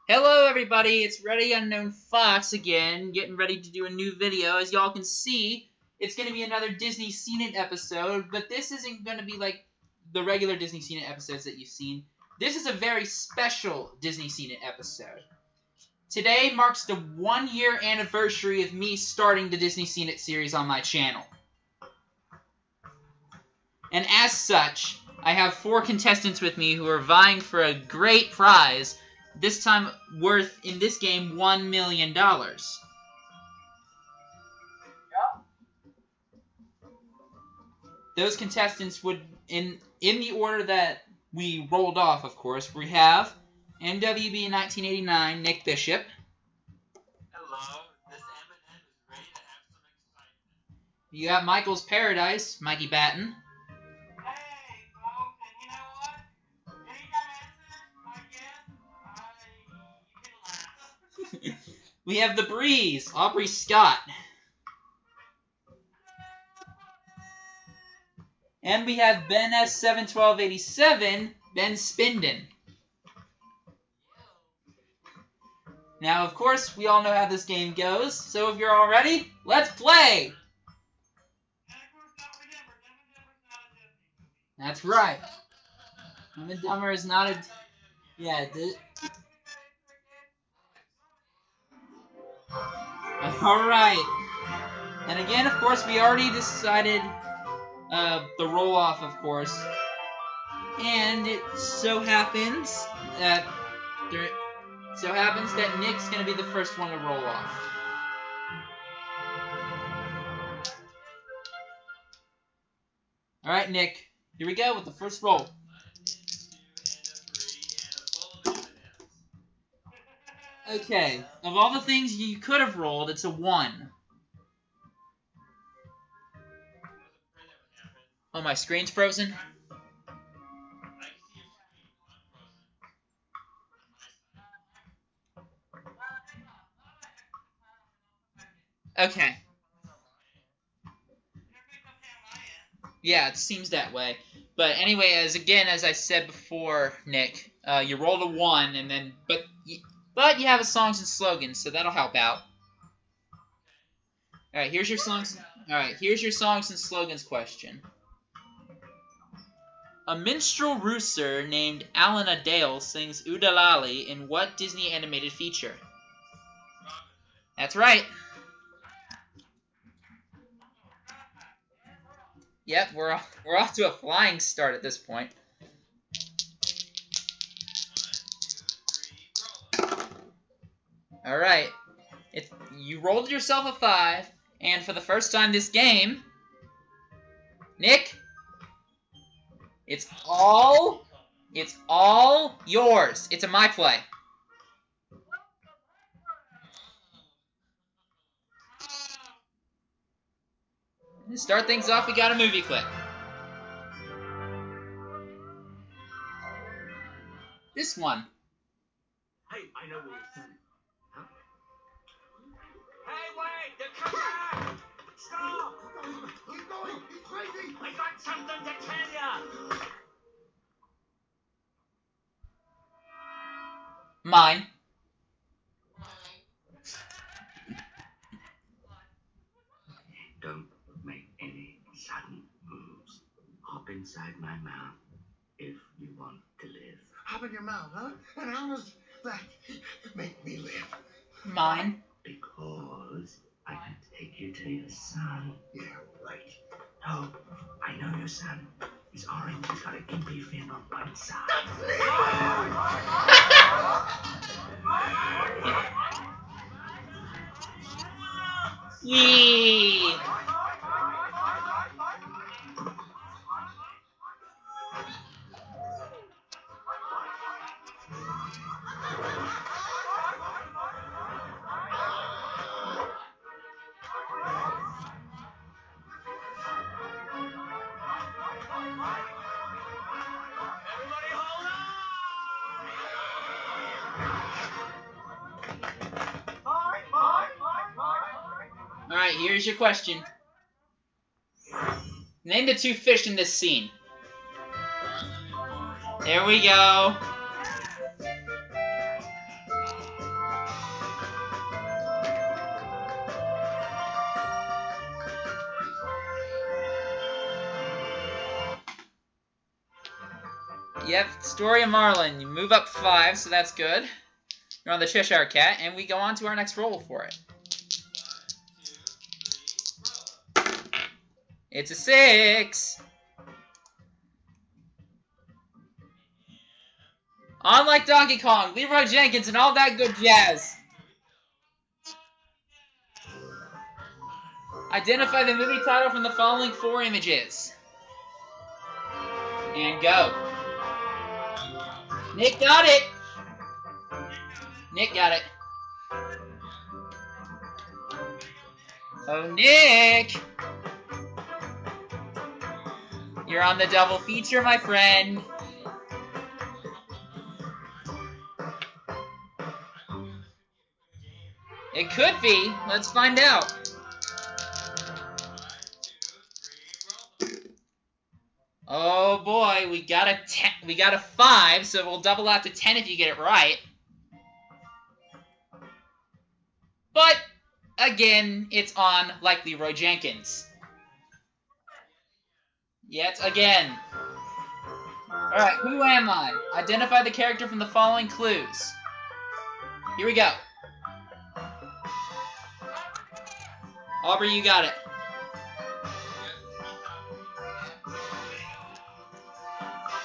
Hello everybody, it's ReadyUnknownFox again, getting ready to do a new video. As y'all can see, it's going to be another Disney Seen It episode, but this isn't going to be like the regular Disney Seen It episodes that you've seen. This is a very special Disney Seen It episode. Today marks the 1-year anniversary of me starting the Disney Seen It series on my channel. And as such, I have 4 contestants with me who are vying for a great prize, this time worth, in this game, $1 million. Those contestants would, in the order that we rolled off, of course, we have MWB 1989, Nick Bishop. Hello, this M&M is ready to have some excitement. You got Michael's Paradise, Mikey Batten. Hey, folks, and you know what? Anytime I answer, I guess, you can laugh. We have The Breeze, Aubrey Scott. And we have Ben S71287, Ben Spinden. Now, of course, we all know how this game goes, so if you're all ready, let's play! That's right. Dumb and Dumber is not a... Yeah, Alright. And again, of course, we already decided the roll-off, of course. And it so happens that Nick's going to be the first one to roll off. Alright, Nick. Here we go with the first roll. Okay, of all the things you could have rolled, it's a 1. Oh, my screen's frozen? Okay. Yeah, it seems that way. But anyway, as I said before, Nick, you rolled a 1, and then but you have a songs and slogans, so that'll help out. All right, here's your songs. All right, here's your songs and slogans question. A minstrel rooster named Alan Adale sings Oodalali in what Disney animated feature? That's right. Yep, we're off to a flying start at this point. All right, you rolled yourself a 5, and for the first time this game, Nick, it's all yours. It's a my play. To start things off, we got a movie clip. This one. Hey, I know what you're saying. Huh? Hey, wait! They're coming back! Stop! He's going! He's crazy! I got something to tell ya! Mine. Don't make any sudden moves. Hop inside my mouth if you want to live. Hop in your mouth, huh? And how does that make me live? Mine. Because I can take you to your son. Yeah, right. No, I know your son. He's orange. He's got a gimpy fin on one side. Yee. Alright, here's your question. Name the 2 fish in this scene. There we go. Yep, Story of Marlin. You move up 5, so that's good. You're on the Cheshire Cat, and we go on to our next roll for it. It's a 6. Unlike Donkey Kong, Leroy Jenkins, and all that good jazz. Identify the movie title from the following 4 images. And go. Nick got it. Nick got it. Oh, Nick. You're on the double feature, my friend. It could be. Let's find out. Oh boy, we got a 10. We got a 5, so we'll double out to 10 if you get it right. But again, it's on like Leroy Jenkins. Yet again. Alright, who am I? Identify the character from the following clues. Here we go. Aubrey, you got it.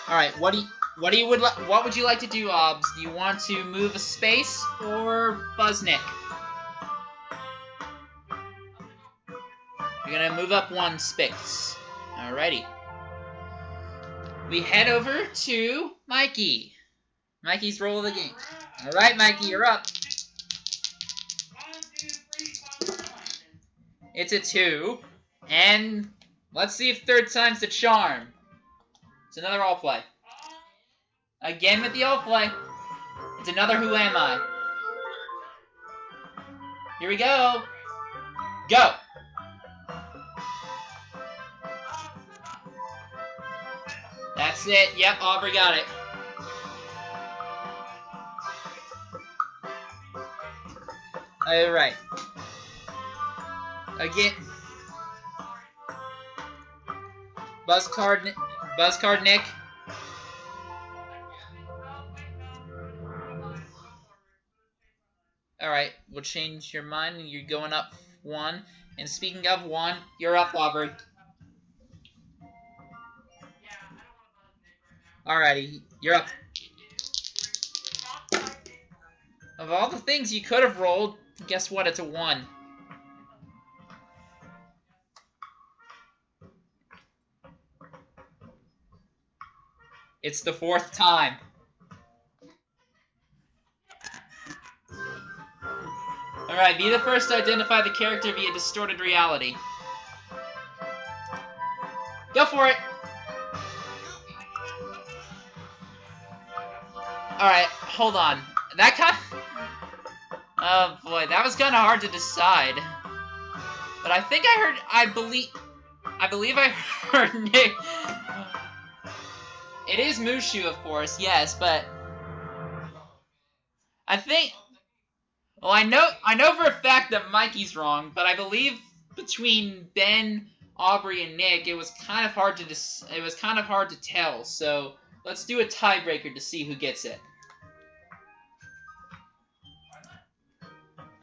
Alright, what would you like to do, Obs? Do you want to move a space or Buzznick? You're gonna move up 1 space. Alrighty. We head over to Mikey. Mikey's roll of the game. Alright, Mikey, you're up. It's a 2. And let's see if 3rd time's the charm. It's another all play. Again with the all play. It's another who am I. Here we go. Go. That's it. Yep, Aubrey got it. Alright. Again. Buzzcard Nick. Alright, we'll change your mind and you're going up 1. And speaking of 1, you're up, Aubrey. Alrighty, you're up. Of all the things you could have rolled, guess what? It's a 1. It's the 4th time. Alright, be the first to identify the character via distorted reality. Go for it! Alright, hold on. That kind of... Oh boy, that was kind of hard to decide. But I think I believe I heard Nick... It is Mushu, of course, yes, but... I think... Well, I know for a fact that Mikey's wrong, but I believe between Ben, Aubrey, and Nick, it was kind of hard to tell. So let's do a tiebreaker to see who gets it.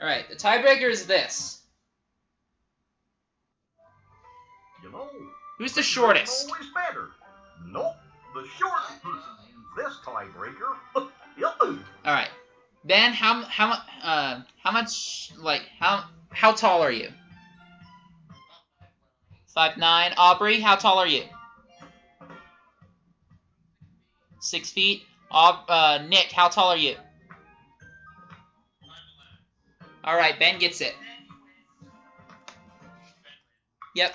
All right, the tiebreaker is this. You know, Who's the shortest? always better. Nope, the shortest person wins this tiebreaker. Yep. All right. Ben, how tall are you? 5'9". Aubrey, how tall are you? 6 feet. Nick, how tall are you? All right, Ben gets it. Yep.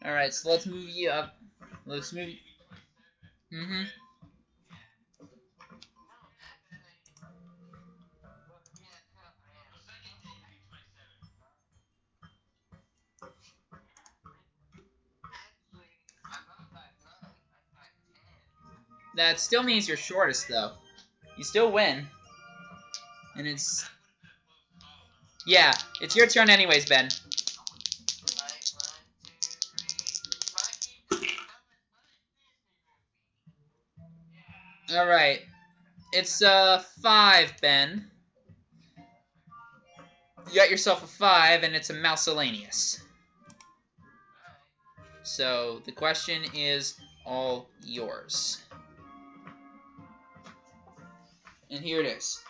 Alright, so let's move you up. Let's move you. That still means you're shortest, though. You still win. And it's... Yeah, it's your turn anyways, Ben. Alright. It's 5, Ben. You got yourself a 5, and it's a miscellaneous. So, the question is all yours. And here it is.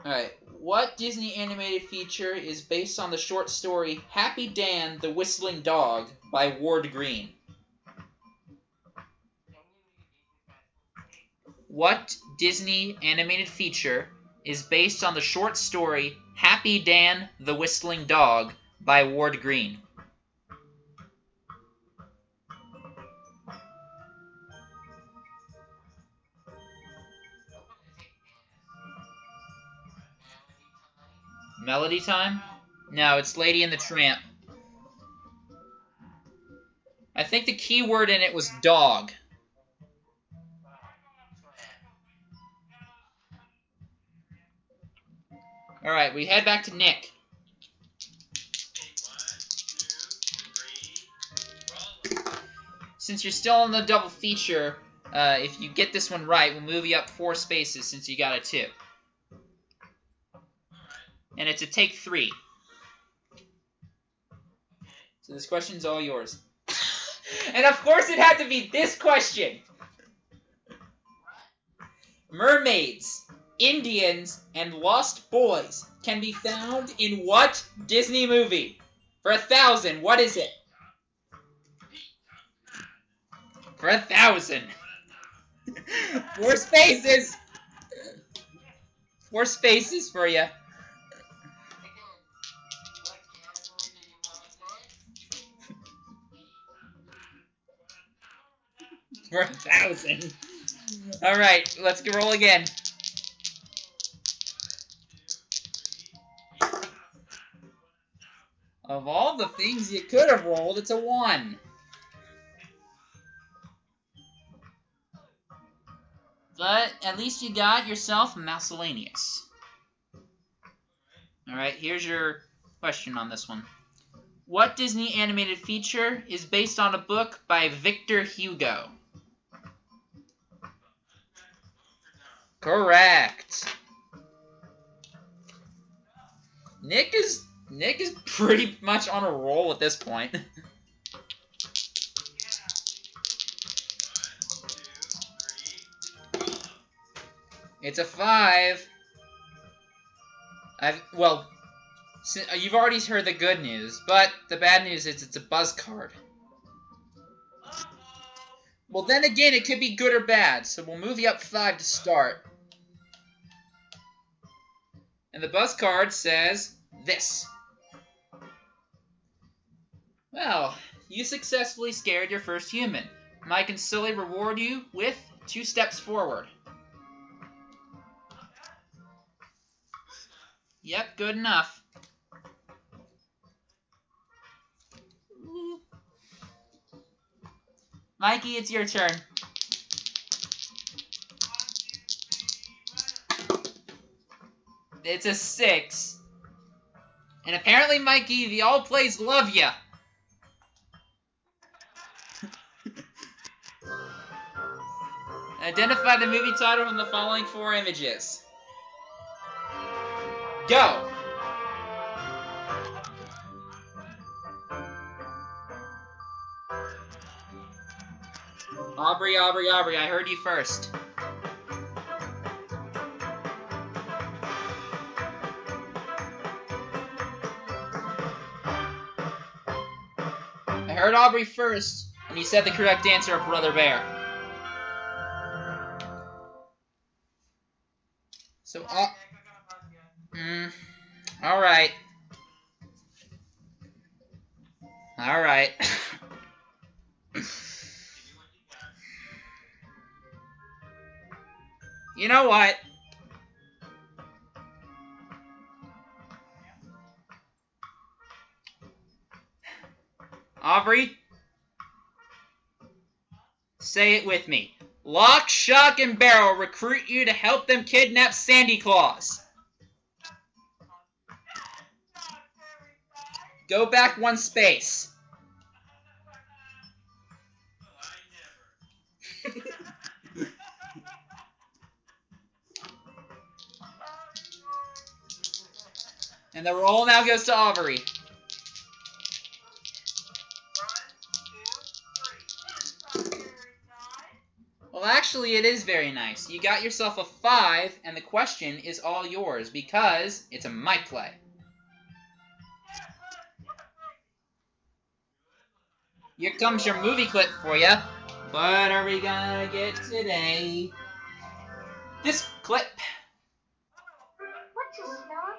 Alright, what Disney animated feature is based on the short story Happy Dan the Whistling Dog by Ward Green? What Disney animated feature is based on the short story Happy Dan the Whistling Dog by Ward Green? Melody Time? No, it's Lady and the Tramp. I think the key word in it was dog. Alright, we head back to Nick. Since you're still on the double feature, if you get this one right, we'll move you up 4 spaces since you got a 2. And it's a take 3. So this question's all yours. And of course it had to be this question. Mermaids, Indians, and Lost Boys can be found in what Disney movie? For 1,000, what is it? For 1,000. 4 spaces. 4 spaces for you. For 1,000. Alright, let's go roll again. Of all the things you could have rolled, it's a 1. But at least you got yourself miscellaneous. Alright, here's your question on this one. What Disney animated feature is based on a book by Victor Hugo? Correct. Nick is pretty much on a roll at this point. It's a 5. Well, you've already heard the good news, but the bad news is it's a buzz card. Well, then again, it could be good or bad, so we'll move you up 5 to start. And the buzz card says this. Well, you successfully scared your first human. I can silly reward you with 2 steps forward. Yep, good enough. Mikey, it's your turn. It's a 6. And apparently, Mikey, the all plays love ya. Identify the movie title from the following 4 images. Go! Aubrey, I heard you first. I heard Aubrey first, and you said the correct answer of Brother Bear. So, alright. Alright. You know what? Aubrey? Say it with me. Lock, Shock, and Barrel recruit you to help them kidnap Sandy Claus. Go back one space. And the roll now goes to Aubrey. 1, 2, 3. Well, actually, it is very nice. You got yourself a 5, and the question is all yours because it's a my play. Here comes your movie clip for you. What are we gonna get today? This clip. What's this, Noah?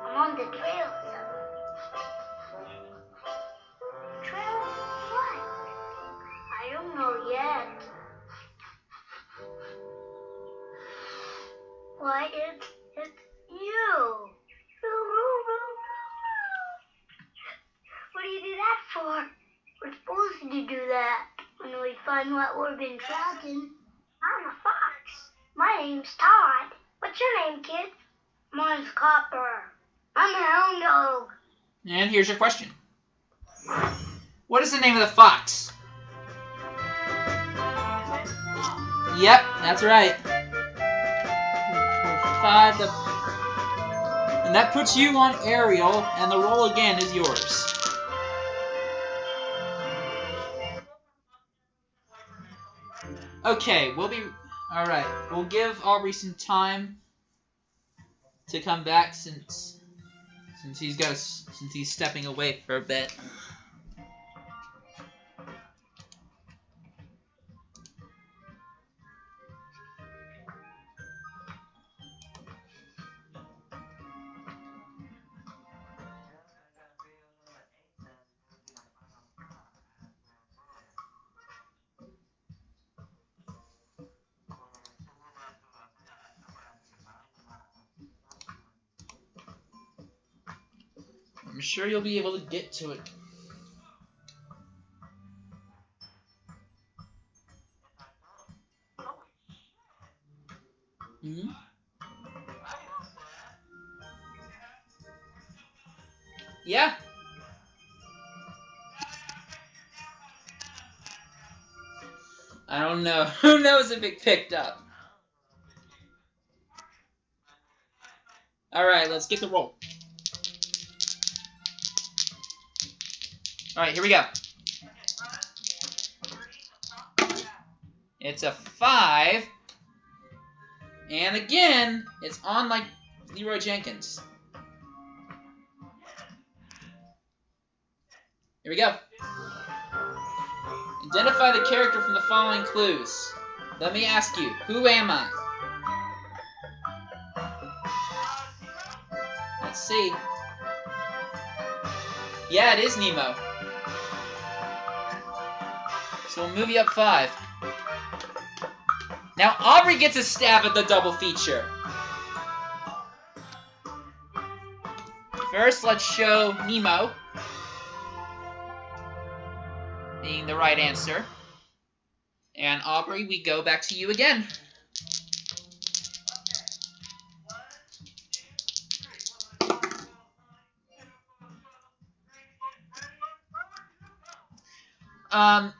I'm on the trail, son. Trail of what? I don't know yet. Why, it's you. What do you do that for? We're supposed to do that when we find what we've been tracking. I'm a fox. My name's Todd. What's your name, kid? Mine's Copper. I'm a hound dog. And here's your question. What is the name of the fox? Yep, that's right. 5. And that puts you on Ariel, and the roll again is yours. Okay, alright, we'll give Aubrey some time to come back since he's stepping away for a bit. I'm sure you'll be able to get to it. Hmm? Yeah. I don't know. Who knows if it picked up? Alright, let's get the roll. Alright, here we go. It's a 5. And again, it's on like Leroy Jenkins. Here we go. Identify the character from the following clues. Let me ask you, who am I? Let's see. Yeah, it is Nemo. So we'll move you up 5. Now Aubrey gets a stab at the double feature. First, let's show Nemo being the right answer. And Aubrey, we go back to you again.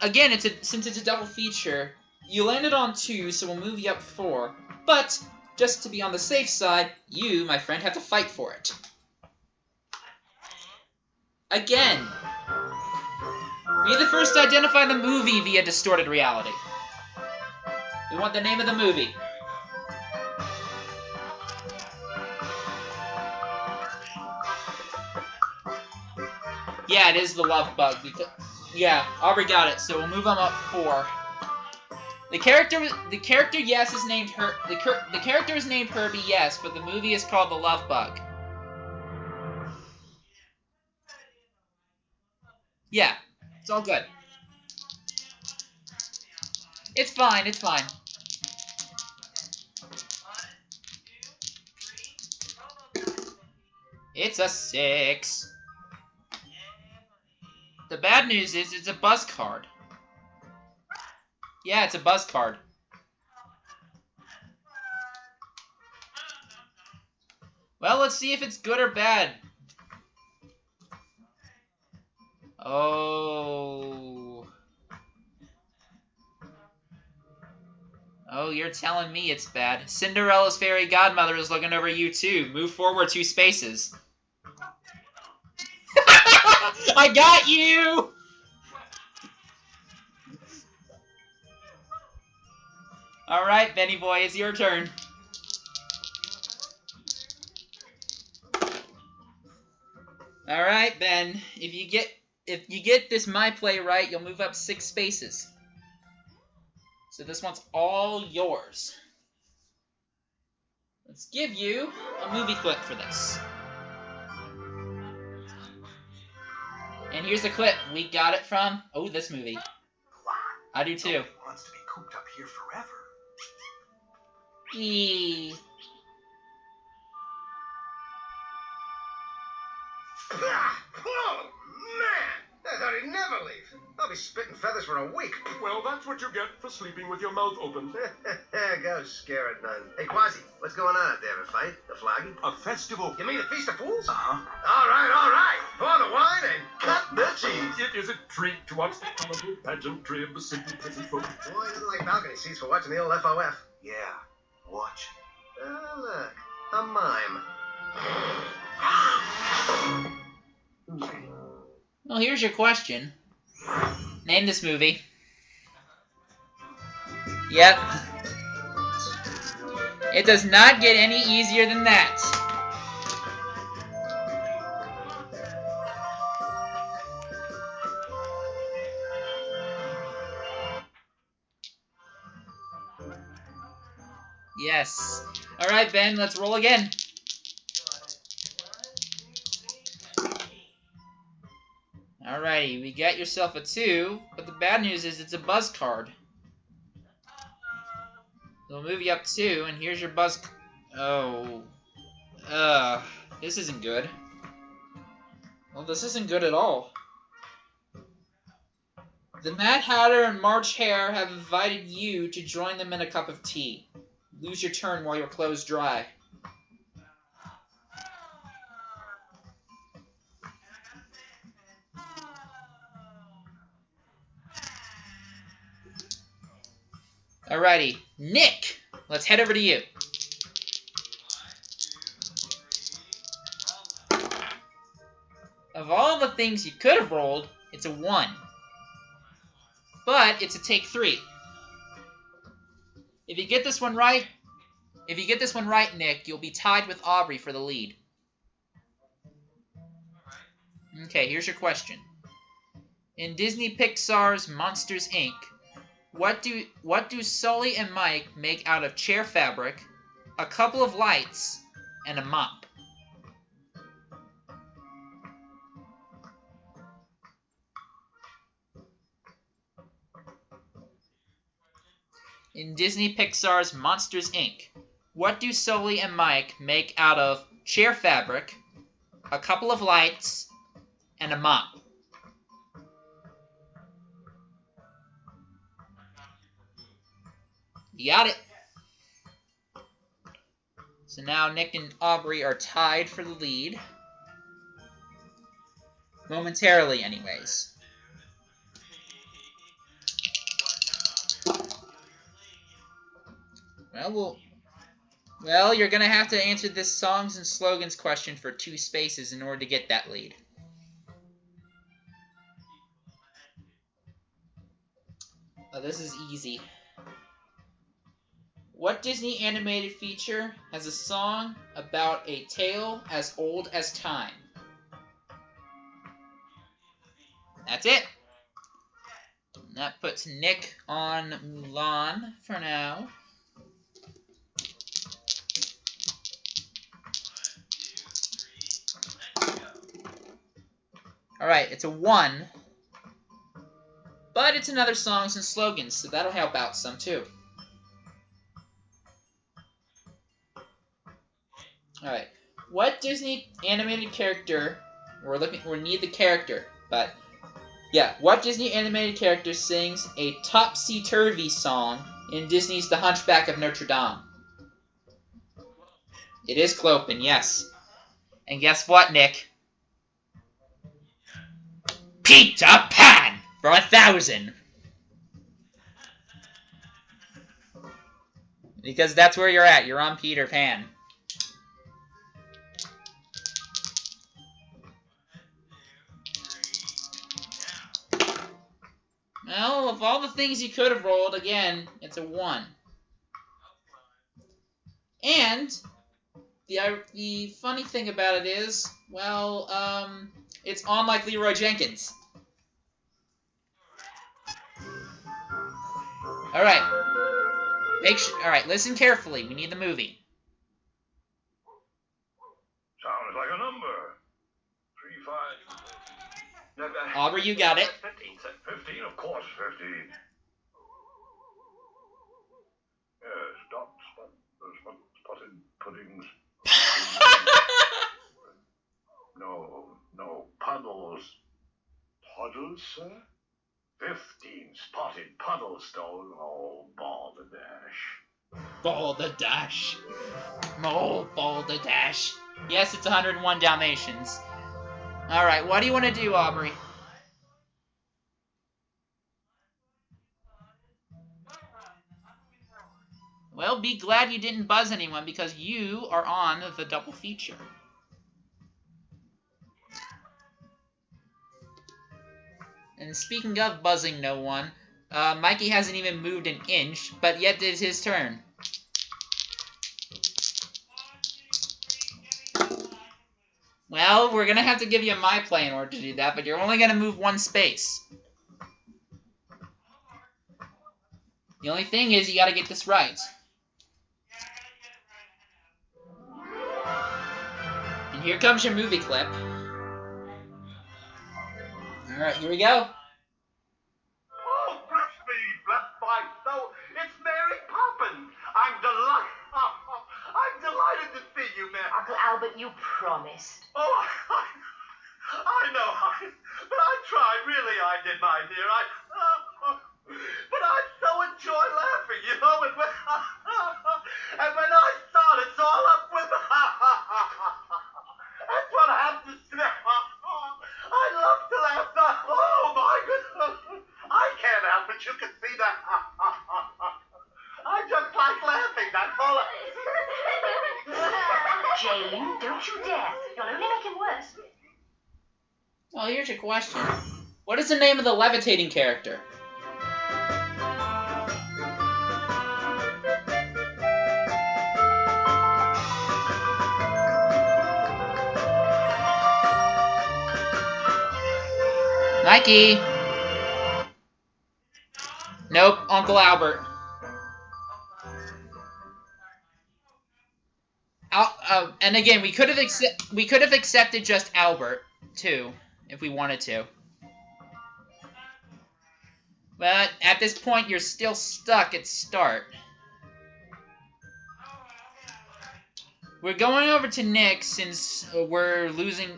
Again, since it's a double feature, you landed on 2, so we'll move you up 4. But, just to be on the safe side, you, my friend, have to fight for it. Again. Be the first to identify the movie via distorted reality. We want the name of the movie. Yeah, it is The Love Bug. Yeah, Aubrey got it, so we'll move them up 4. The character, yes, is named the character is named Herbie, yes, but the movie is called The Love Bug. Yeah, it's all good. It's fine, it's fine. It's a 6. The bad news is it's a buzz card. Yeah, it's a buzz card. Well, let's see if it's good or bad. Oh. Oh, you're telling me it's bad. Cinderella's fairy godmother is looking over you too. Move forward 2 spaces. I got you! Alright, Benny boy, it's your turn. Alright, Ben. If you get this my play right, you'll move up 6 spaces. So this one's all yours. Let's give you a movie clip for this. And here's the clip. We got it from, this movie. I do too. Nobody wants to be cooped up here forever. Eee. Oh, man! I thought he'd never leave. I'll be spitting feathers for a week. Well, that's what you get for sleeping with your mouth open. Go scare a nun. Hey, Quasi, what's going on out there? A fight? A flogging? A festival. You mean a feast of fools? Uh-huh. All right. Pour the wine and cut the cheese. It is a treat to watch the colorful pageantry of the simple peasant folk. Boy, isn't like balcony seats for watching the old FOF. Yeah, watch. Look, a mime. Well, here's your question. Name this movie. Yep. It does not get any easier than that. Yes. Alright, Ben, let's roll again. Alrighty, we got yourself a 2, but the bad news is it's a buzz card. So we'll move you up 2, and here's your buzz. This isn't good. Well, this isn't good at all. The Mad Hatter and March Hare have invited you to join them in a cup of tea. Lose your turn while your clothes dry. Alrighty, Nick, let's head over to you. Of all the things you could have rolled, it's a 1. But it's a take 3. If you get this one right, Nick, you'll be tied with Aubrey for the lead. Okay, here's your question. In Disney Pixar's Monsters, Inc., what do Sully and Mike make out of chair fabric, a couple of lights, and a mop? In Disney Pixar's Monsters, Inc., what do Sully and Mike make out of chair fabric, a couple of lights, and a mop? You got it. So now Nick and Aubrey are tied for the lead. Momentarily, anyways. Well, you're going to have to answer this songs and slogans question for 2 spaces in order to get that lead. Oh, this is easy. What Disney animated feature has a song about a tale as old as time? That's it. And that puts Nick on Mulan for now. Alright, it's a 1. But it's another songs and slogans, so that'll help out some too. Alright, what Disney animated character, we need the character, but yeah, what Disney animated character sings a topsy-turvy song in Disney's The Hunchback of Notre Dame? It is Clopin, yes. And guess what, Nick? Peter Pan for 1,000. Because that's where you're at. You're on Peter Pan. Well, of all the things you could have rolled, again, it's a 1. And the funny thing about it is, well, it's on like Leroy Jenkins. All right. All right, listen carefully. We need the movie. Sounds like a number. 3, 5. Aubrey, you got it. 15, 15, of course, 15. Yes, spotted puddings. No, puddles. Puddles, sir? 15 spotted puddlestone. Oh, balderdash. Balderdash. Oh, balderdash. Yes, it's 101 Dalmatians. All right, what do you want to do, Aubrey? Well, be glad you didn't buzz anyone because you are on the double feature. And speaking of buzzing no one, Mikey hasn't even moved an inch, but yet it's his turn. Well, we're going to have to give you a my play in order to do that, but you're only going to move 1 space. The only thing is you got to get this right. And here comes your movie clip. Alright, here we go. Oh, bless me, bless my soul. It's Mary Poppins. I'm delighted to see you, Mary. Uncle Albert, you promised. Oh, I know, but I tried, really I did, my dear. But I so enjoy laughing, you know, and when I start, it's all up with that's what I have to say. I love to laugh. Oh, my goodness. I can't help it, you can see that. I just like laughing, that's all. Jane, don't you dare. You'll only make him worse. Well, here's your question. What is the name of the levitating character? Mikey! Nope, Uncle Albert. And again, we could have accepted just Albert too, if we wanted to. But at this point, you're still stuck at start. We're going over to Nick since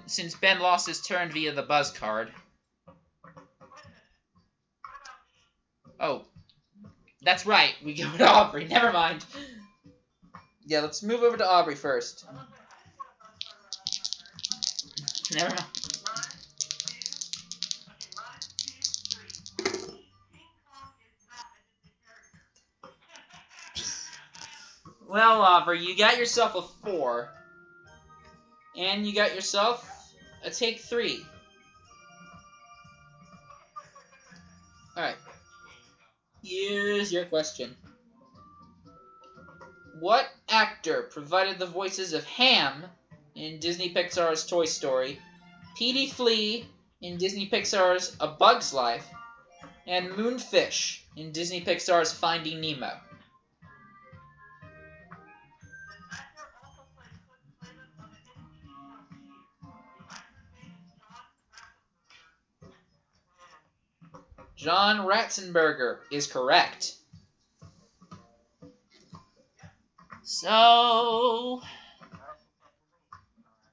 since Ben lost his turn via the buzz card. Oh, that's right. We go to Aubrey. Never mind. Yeah, let's move over to Aubrey first. Never mind. Well, Aubrey, you got yourself a 4. And you got yourself a take 3. Alright. Here's your question. What actor provided the voices of Ham in Disney Pixar's Toy Story, Petey Flea in Disney Pixar's A Bug's Life, and Moonfish in Disney Pixar's Finding Nemo? John Ratzenberger is correct. So,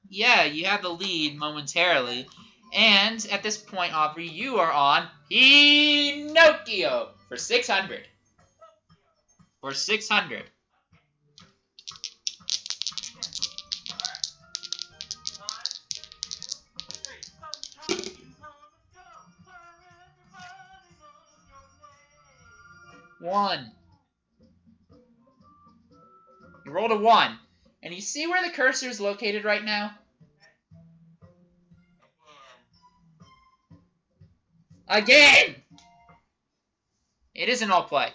yeah, you have the lead momentarily. And at this point, Aubrey, you are on Pinocchio for 600. For 600. 1. You rolled a 1. And you see where the cursor is located right now? Again! It is an all play.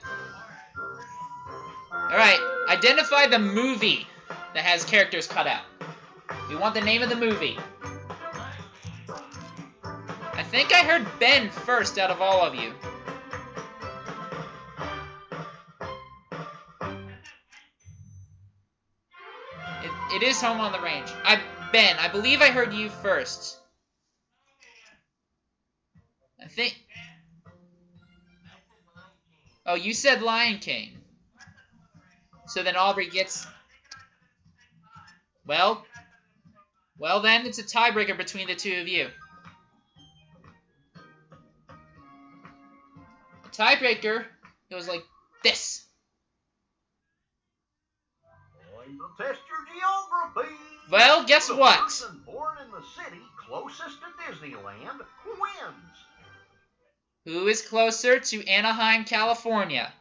Alright, identify the movie that has characters cut out. We want the name of the movie. I think I heard Ben first out of all of you. It is Home on the Range. Ben, I believe I heard you first. I think... Oh, you said Lion King. So then Aubrey gets... Well then, it's a tiebreaker between the two of you. A tiebreaker goes like this. Test your geography. Well, guess The what? person born in the city closest to Disneyland wins. Who is closer to Anaheim, California?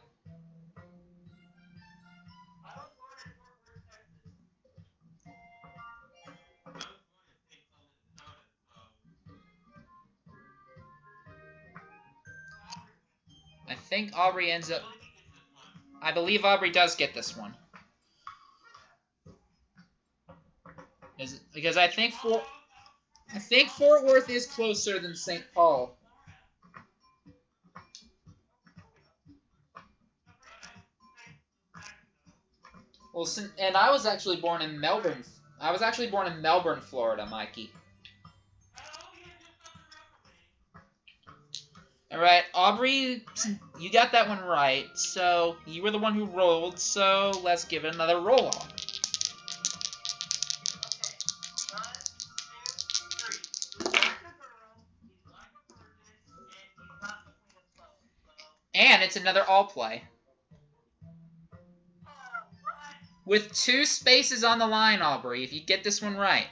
I think Aubrey ends up... I believe Aubrey does get this one. Because I think Fort Worth is closer than St. Paul. Well, and I was actually born in Melbourne. I was actually born in Melbourne, Florida, Mikey. Alright, Aubrey, you got that one right. So, you were the one who rolled, so let's give it another roll-off. And it's another all play. With 2 spaces on the line, Aubrey, if you get this one right.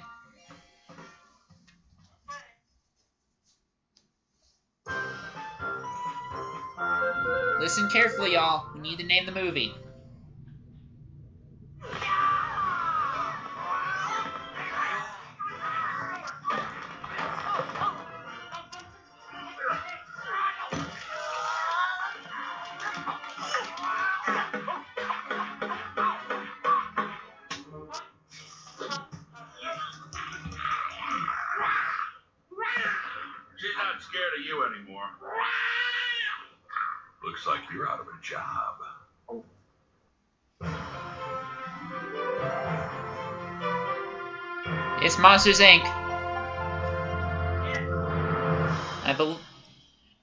Listen carefully, y'all. We need to name the movie. She's not scared of you anymore. Looks like you're out of a job. It's Monsters, Inc.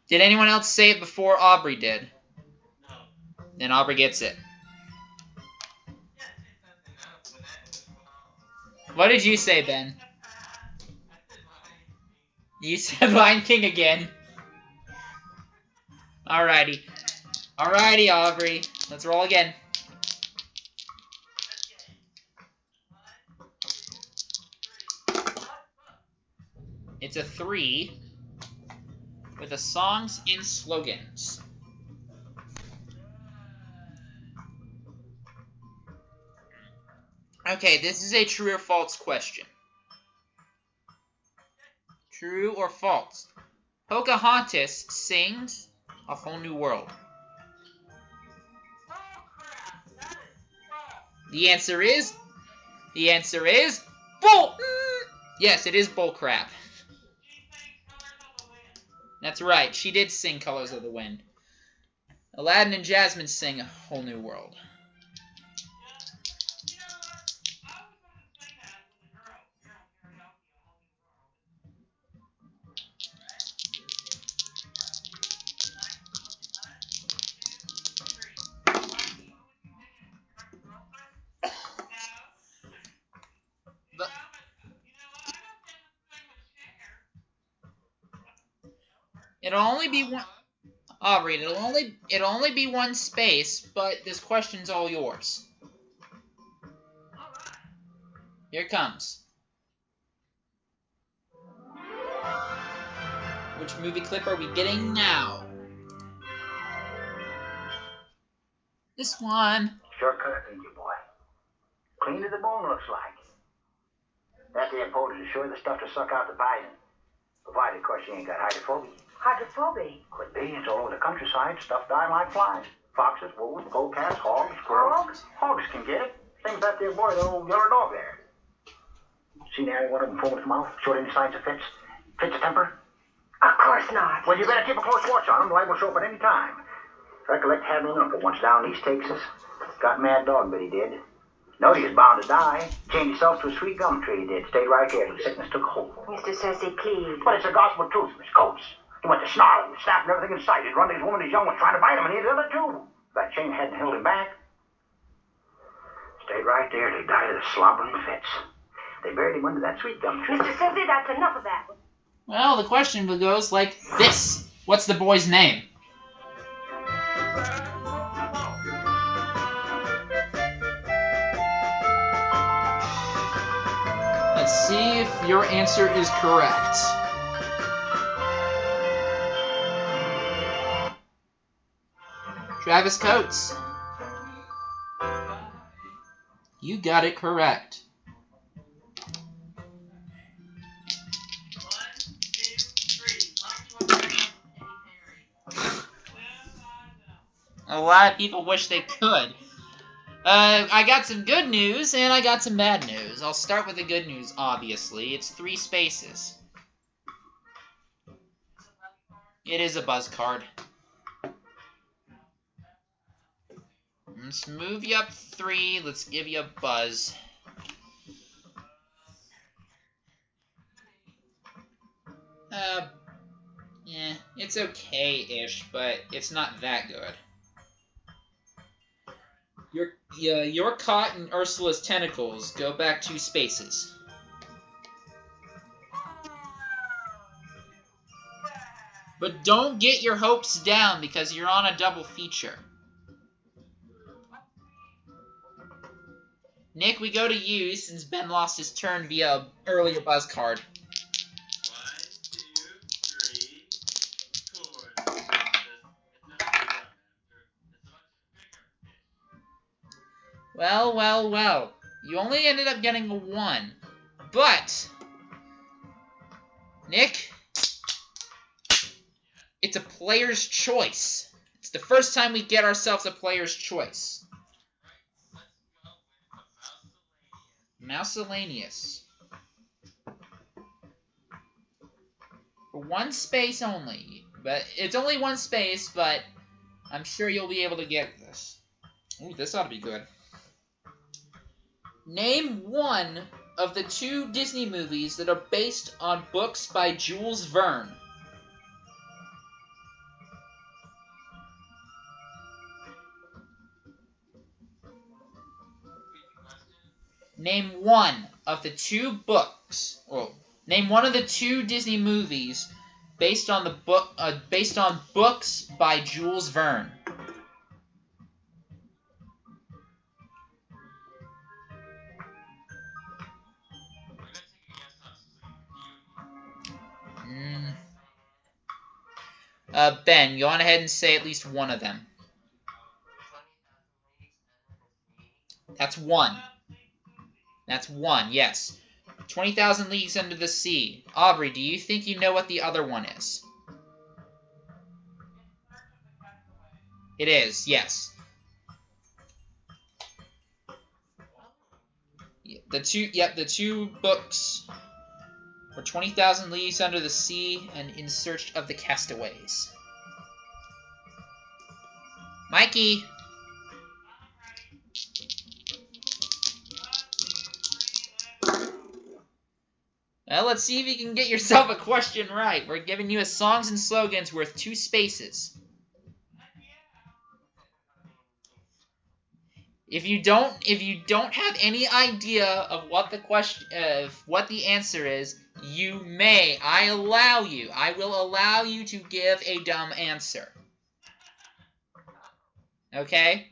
Did anyone else say it before Aubrey did? No. Then Aubrey gets it. What did you say, Ben? You said Lion King again. Alrighty. Alrighty, Aubrey. Let's roll again. It's a 3 with the songs and slogans. Okay, this is a true or false question. True or false? Pocahontas sings A Whole New World. The answer is bull. Yes, it is bullcrap. That's right. She did sing Colors of the Wind. Aladdin and Jasmine sing A Whole New World. It'll only be one. Aubrey, it'll only be one space, but this question's all yours. Here it comes. Which movie clip are we getting now? This one. Shortcut, ain't you, boy? Clean to the bone, looks like. That there potent is sure the stuff to suck out the bison. Provided, of course, you ain't got hydrophobia. Hydrophobic. Could be. It's all over the countryside. Stuff dying like flies. Foxes, wolves, polecats, hogs, squirrels. Hogs can get it. Same as that there boy, the old yellow dog there. Seen any one of them foam his mouth, showed any signs of fits? Fits of temper? Of course not. Well, you better keep a close watch on him. The light will show up at any time. Recollect having an uncle once down East Texas. Got mad dog, but he did. Knowed he was bound to die. Changed himself to a sweet gum tree, he did. Stayed right there till the sickness took hold. Mr. Sassy, please. But it's the gospel truth, Miss Coates. He went to snarling, snapping everything in sight. He'd run to his woman, his young was trying to bite him, and he had done it too. That chain hadn't held him back. Stayed right there till he died of the slobbering fits. They buried him under that sweet gum tree. Mr. Sassy, that's enough of that. Well, the question goes like this. What's the boy's name? Let's see if your answer is correct. Travis Coates. You got it correct. A lot of people wish they could. I got some good news, and I got some bad news. I'll start with the good news, obviously. It's 3 spaces. It is a buzz card. Let's move you up 3. Let's give you a buzz. Yeah, it's okay-ish, but it's not that good. You're caught in Ursula's tentacles. Go back 2 spaces. But don't get your hopes down because you're on a double feature. Nick, we go to you since Ben lost his turn via earlier buzz card. 1, 2, 3, 4. Well. You only ended up getting a 1. But, Nick, it's a player's choice. It's the first time we get ourselves a player's choice. Miscellaneous. For 1 space only. But it's only 1 space, but I'm sure you'll be able to get this. Ooh, this ought to be good. Name one of the 2 Disney movies that are based on books by Jules Verne. Name one of the 2 books. Well, name one of the 2 Disney movies based on books by Jules Verne. Ben, go on ahead and say at least one of them. That's 1. That's 1, yes. 20,000 Leagues Under the Sea. Aubrey, do you think you know what the other one is? It is, yes. The two books were 20,000 Leagues Under the Sea and In Search of the Castaways. Mikey! Well, let's see if you can get yourself a question right. We're giving you a songs and slogans worth 2 spaces. If you don't have any idea of what the answer is, I will allow you to give a dumb answer. Okay?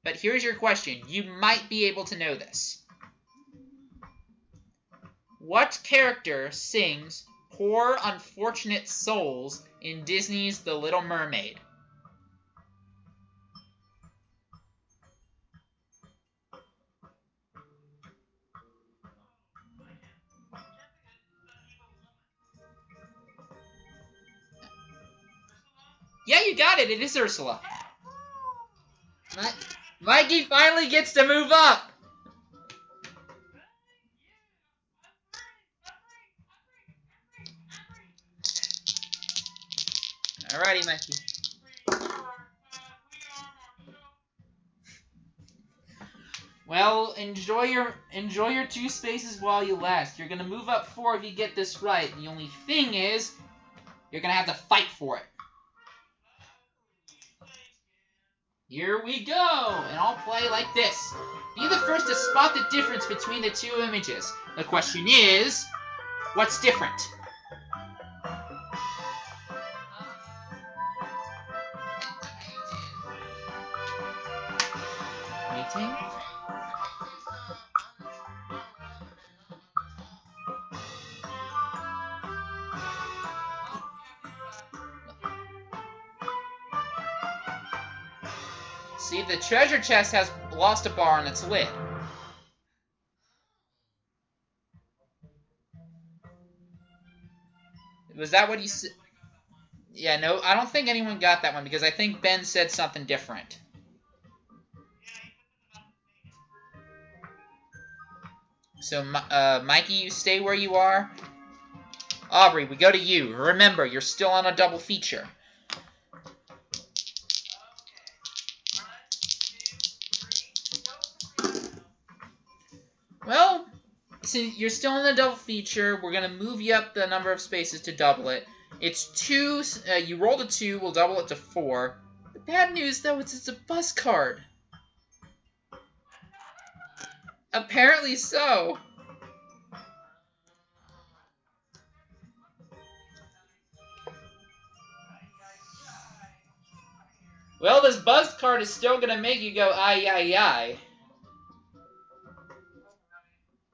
But here's your question. You might be able to know this. What character sings Poor Unfortunate Souls in Disney's The Little Mermaid? Yeah, you got it. It is Ursula. Mikey finally gets to move up. Alrighty, Mikey. Well, enjoy your 2 spaces while you last. You're gonna move up 4 if you get this right. The only thing is, you're gonna have to fight for it. Here we go, and I'll play like this. Be the first to spot the difference between the 2 images. The question is, what's different? Waiting. See, the treasure chest has lost a bar on its lid. Was that what you said? Yeah, no, I don't think anyone got that one because I think Ben said something different. So, Mikey, you stay where you are. Aubrey, we go to you. Remember, you're still on a double feature. Well, since you're still in the double feature, we're going to move you up the number of spaces to double it. It's 2, you rolled a 2, we'll double it to 4. The bad news, though, is it's a buzz card. Apparently so. Well, this buzz card is still going to make you go, aye, aye, aye.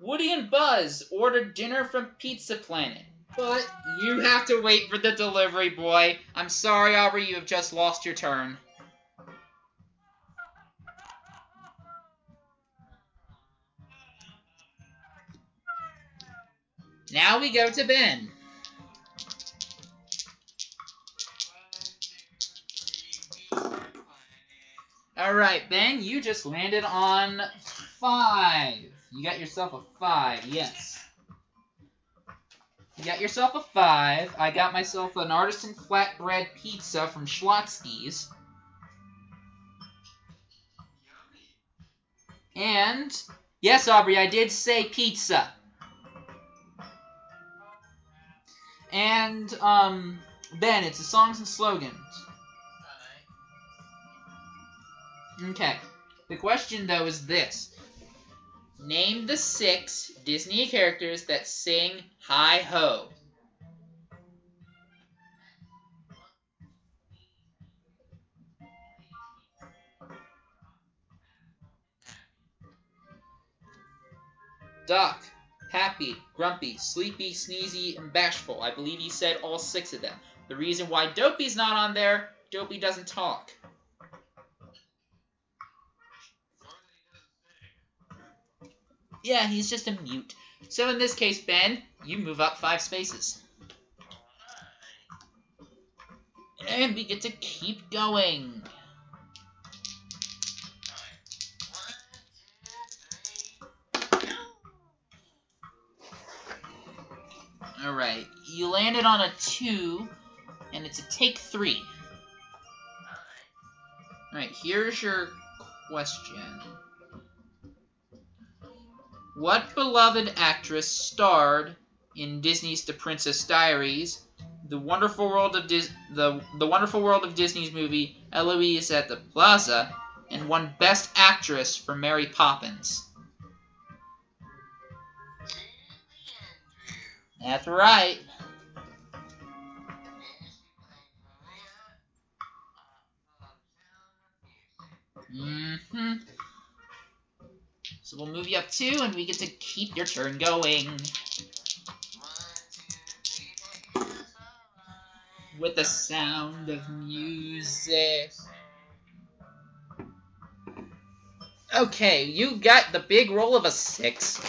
Woody and Buzz ordered dinner from Pizza Planet. But you have to wait for the delivery boy. I'm sorry, Aubrey, you have just lost your turn. Now we go to Ben. Alright, Ben, you just landed on 5. You got yourself a 5, yes. You got yourself a 5. I got myself an artisan flatbread pizza from Schlotsky's. And, yes, Aubrey, I did say pizza. And, Ben, it's the songs and slogans. Okay. The question, though, is this. Name the 6 Disney characters that sing Hi-Ho. Duck, Happy, Grumpy, Sleepy, Sneezy, and Bashful. I believe he said all 6 of them. The reason why Dopey's not on there, Dopey doesn't talk. Yeah, he's just a mute. So in this case, Ben, you move up 5 spaces. And we get to keep going. Alright, you landed on a 2, and it's a take 3. Alright, here's your question. What beloved actress starred in Disney's The Princess Diaries, The Wonderful World of the Wonderful World of Disney's movie Eloise at the Plaza, and won Best Actress for Mary Poppins? That's right. So we'll move you up 2, and we get to keep your turn going. With the sound of music. Okay, you got the big roll of a 6.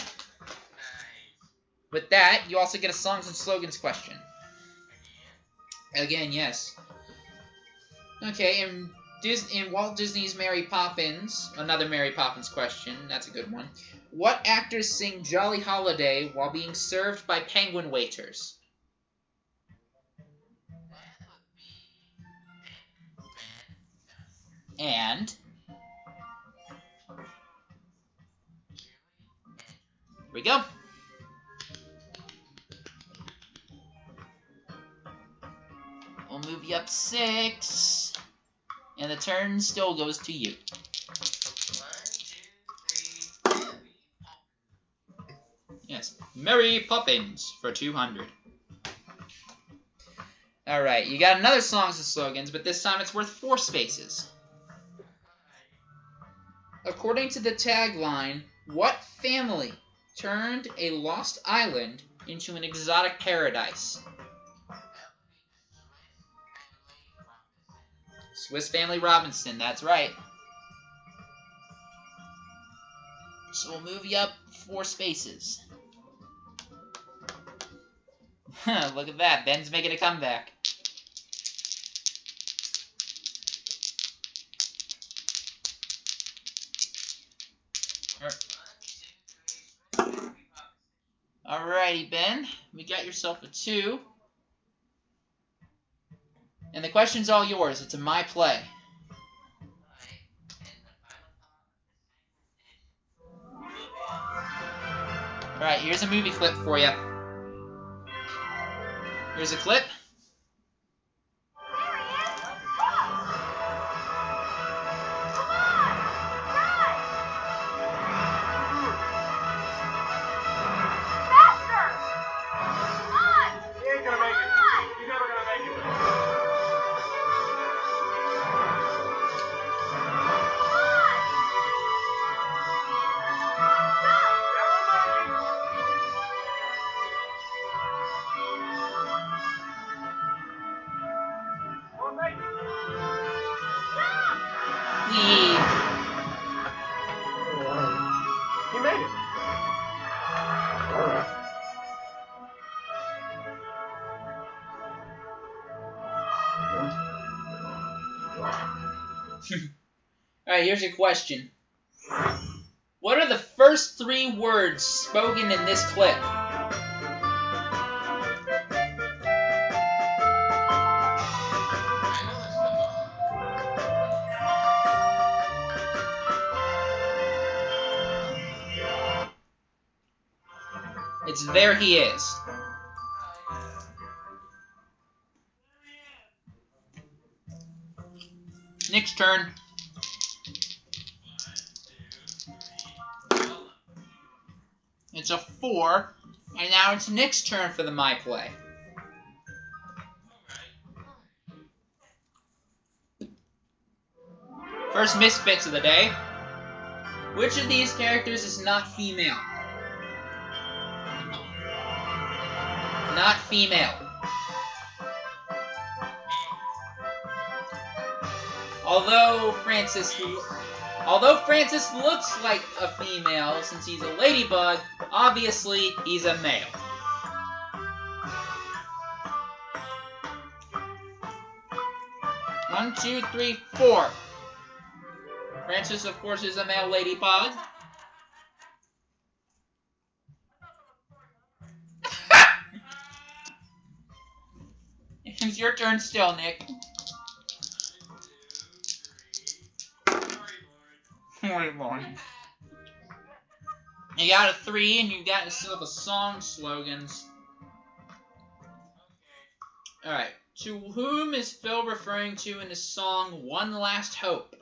With that, you also get a songs and slogans question. Again, yes. Okay, in Walt Disney's Mary Poppins, another Mary Poppins question, that's a good one. What actors sing Jolly Holiday while being served by penguin waiters? And here we go. We'll move you up 6. And the turn still goes to you. 1, 2, 3. Yes, Mary Poppins for 200. Alright, you got another songs and slogans, but this time it's worth 4 spaces. According to the tagline, what family turned a lost island into an exotic paradise? Swiss Family Robinson, that's right. So we'll move you up 4 spaces. Look at that, Ben's making a comeback. Alrighty, Ben, we got yourself a 2. And the question's all yours. It's a my play. Alright, here's a movie clip for you. Here's a clip. He made it. Alright, here's your question. What are the first 3 words spoken in this clip? It's "There He Is." Nick's turn. It's a 4, and now it's Nick's turn for the my play. First misfits of the day. Which of these characters is not female? Not female. Although Francis looks like a female since he's a ladybug, obviously he's a male. One, two, three, 4. Francis, of course, is a male ladybug. It's your turn still, Nick. You got a 3, and you got yourself a song slogans. Alright. To whom is Phil referring to in his song One Last Hope?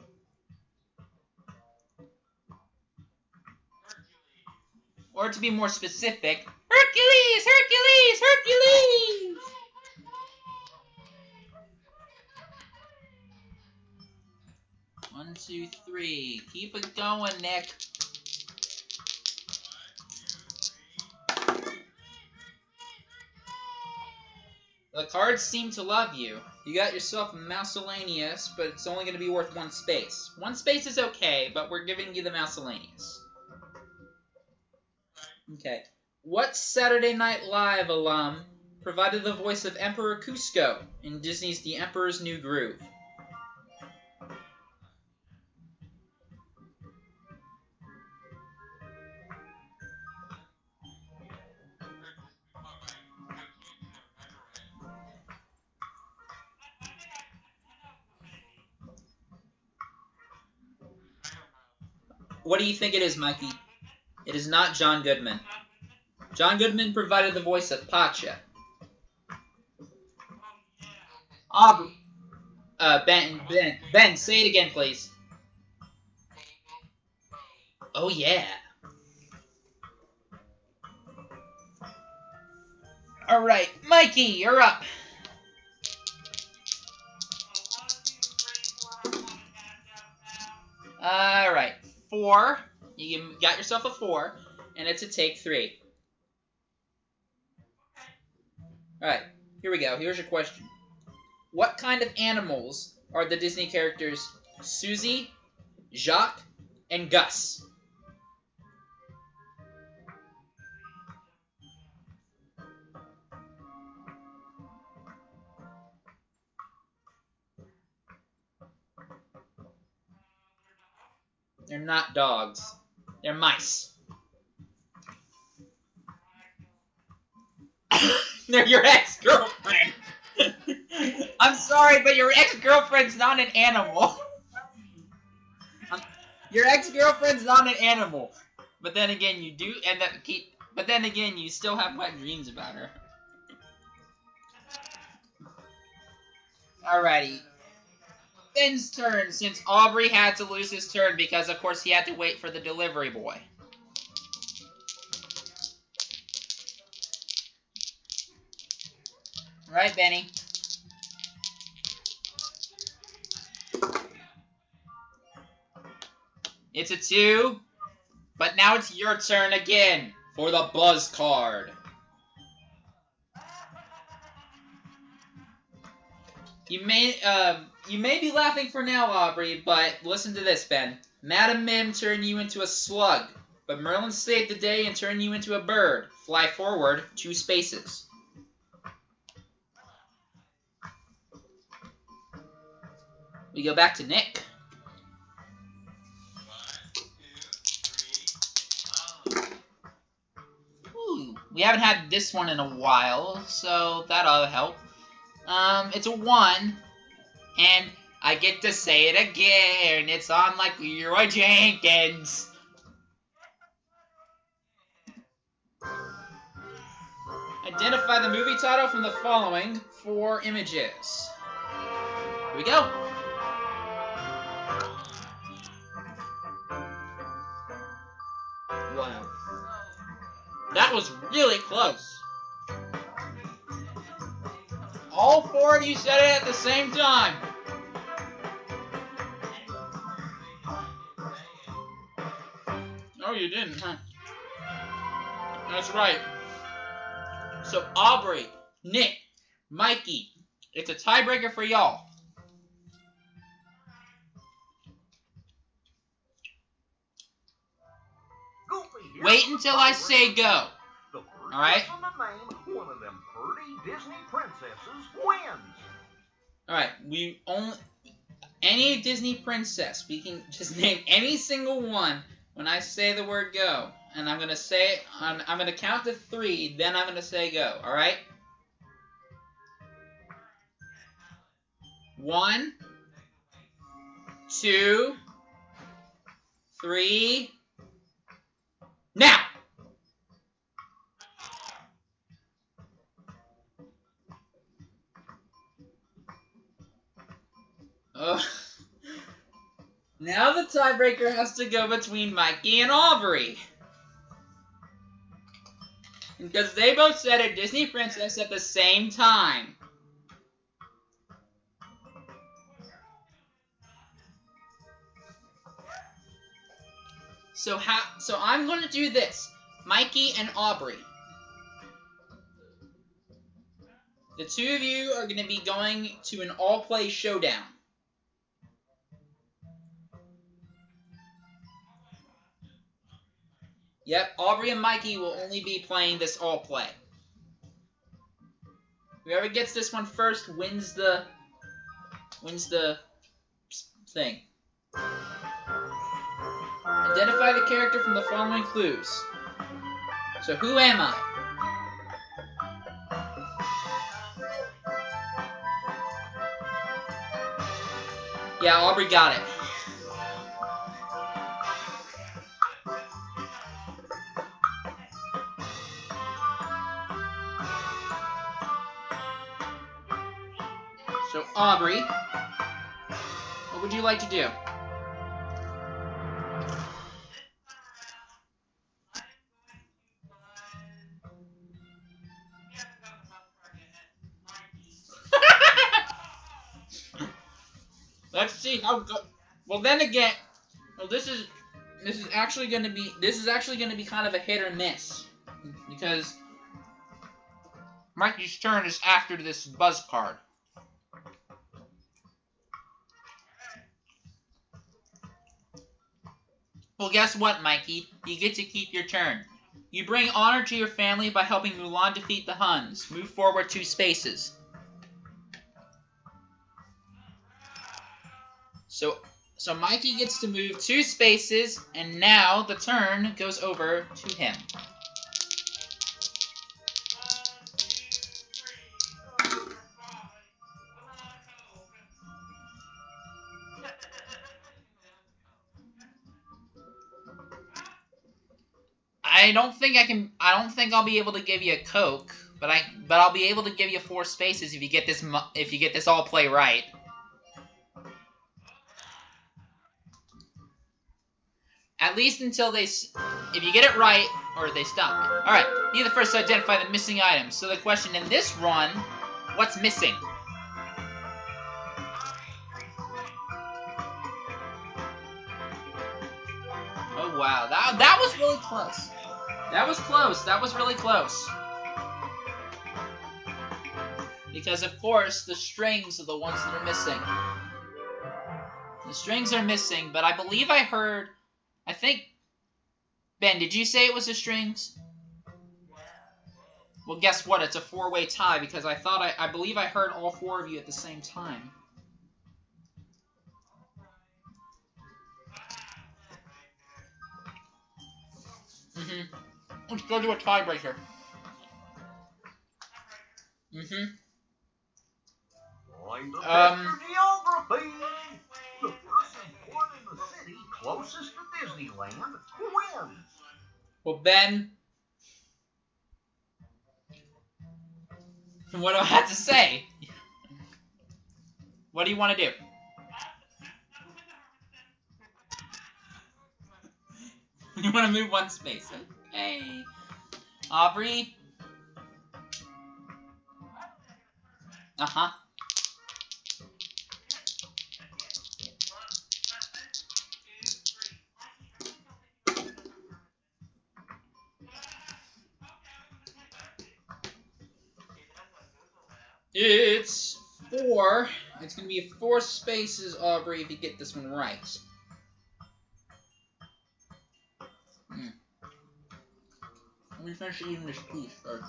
Or to be more specific, Hercules! Hercules! Hercules! One, two, 3. Keep it going, Nick. The cards seem to love you. You got yourself a miscellaneous, but it's only going to be worth 1 space. 1 space is okay, but we're giving you the miscellaneous. Okay. What Saturday Night Live alum provided the voice of Emperor Cusco in Disney's The Emperor's New Groove? What do you think it is, Mikey? It is not John Goodman. John Goodman provided the voice of Pacha. Aubrey. Ben, say it again, please. Oh, yeah. Alright, Mikey, you're up. Alright, 4. You got yourself a 4, and it's a take 3. Alright, here we go. Here's your question. What kind of animals are the Disney characters Susie, Jacques, and Gus? They're not dogs. They're mice. They're your ex-girlfriend. I'm sorry, but your ex-girlfriend's not an animal. Your ex-girlfriend's not an animal. But then again, you do end up But then again, you still have wet dreams about her. Alrighty. Ben's turn, since Aubrey had to lose his turn because, of course, he had to wait for the delivery boy. Alright, Benny. It's a 2, but now it's your turn again for the buzz card. You may be laughing for now, Aubrey, but listen to this, Ben. Madam Mim turned you into a slug, but Merlin saved the day and turned you into a bird. Fly forward 2 spaces. We go back to Nick. Ooh, we haven't had this one in a while, so that ought to help. It's a 1, and I get to say it again. It's on like Leroy Jenkins. Identify the movie title from the following 4 images. Here we go. Wow. That was really close. All 4 of you said it at the same time. Oh, you didn't, huh? That's right. So, Aubrey, Nick, Mikey, it's a tiebreaker for y'all. Wait until I say go. Alright? One of them pretty Disney princesses wins. Alright, any Disney princess, we can just name any single one when I say the word go. And I'm gonna say it, I'm gonna count to 3, then I'm gonna say go, alright? 1, 2, 3, now! Now the tiebreaker has to go between Mikey and Aubrey. Because they both said a Disney princess at the same time. So I'm going to do this. Mikey and Aubrey. The 2 of you are going to be going to an all-play showdown. Yep, Aubrey and Mikey will only be playing this all-play. Whoever gets this one first wins the thing. Identify the character from the following clues. So, who am I? Yeah, Aubrey got it. So, Aubrey, what would you like to do? Let's see how good. Well, then again, well, this is actually going to be kind of a hit or miss, because Mikey's turn is after this buzz card. Well, guess what, Mikey? You get to keep your turn. You bring honor to your family by helping Mulan defeat the Huns. Move forward 2 spaces. So Mikey gets to move 2 spaces, and now the turn goes over to him. I don't think I'll be able to give you a Coke, but I'll be able to give you 4 spaces if you get this all play right. At least until if you get it right, or they stop. Alright, be the first to identify the missing items. So the question in this run, what's missing? Oh wow, that was really close. That was close, that was really close. Because of course, the strings are the ones that are missing. The strings are missing, but I believe I think, Ben, did you say it was the strings? Well, guess what? It's a 4-way tie because I believe I heard all 4 of you at the same time. Let's go to a tiebreaker. Geography. The person born in the city closest to Disneyland wins. Well, Ben, what do I have to say? What do you want to do? You want to move 1 space. Okay. Aubrey? Uh-huh. It's 4. It's going to be 4 spaces, Aubrey, if you get this one right. Let me finish eating this piece first.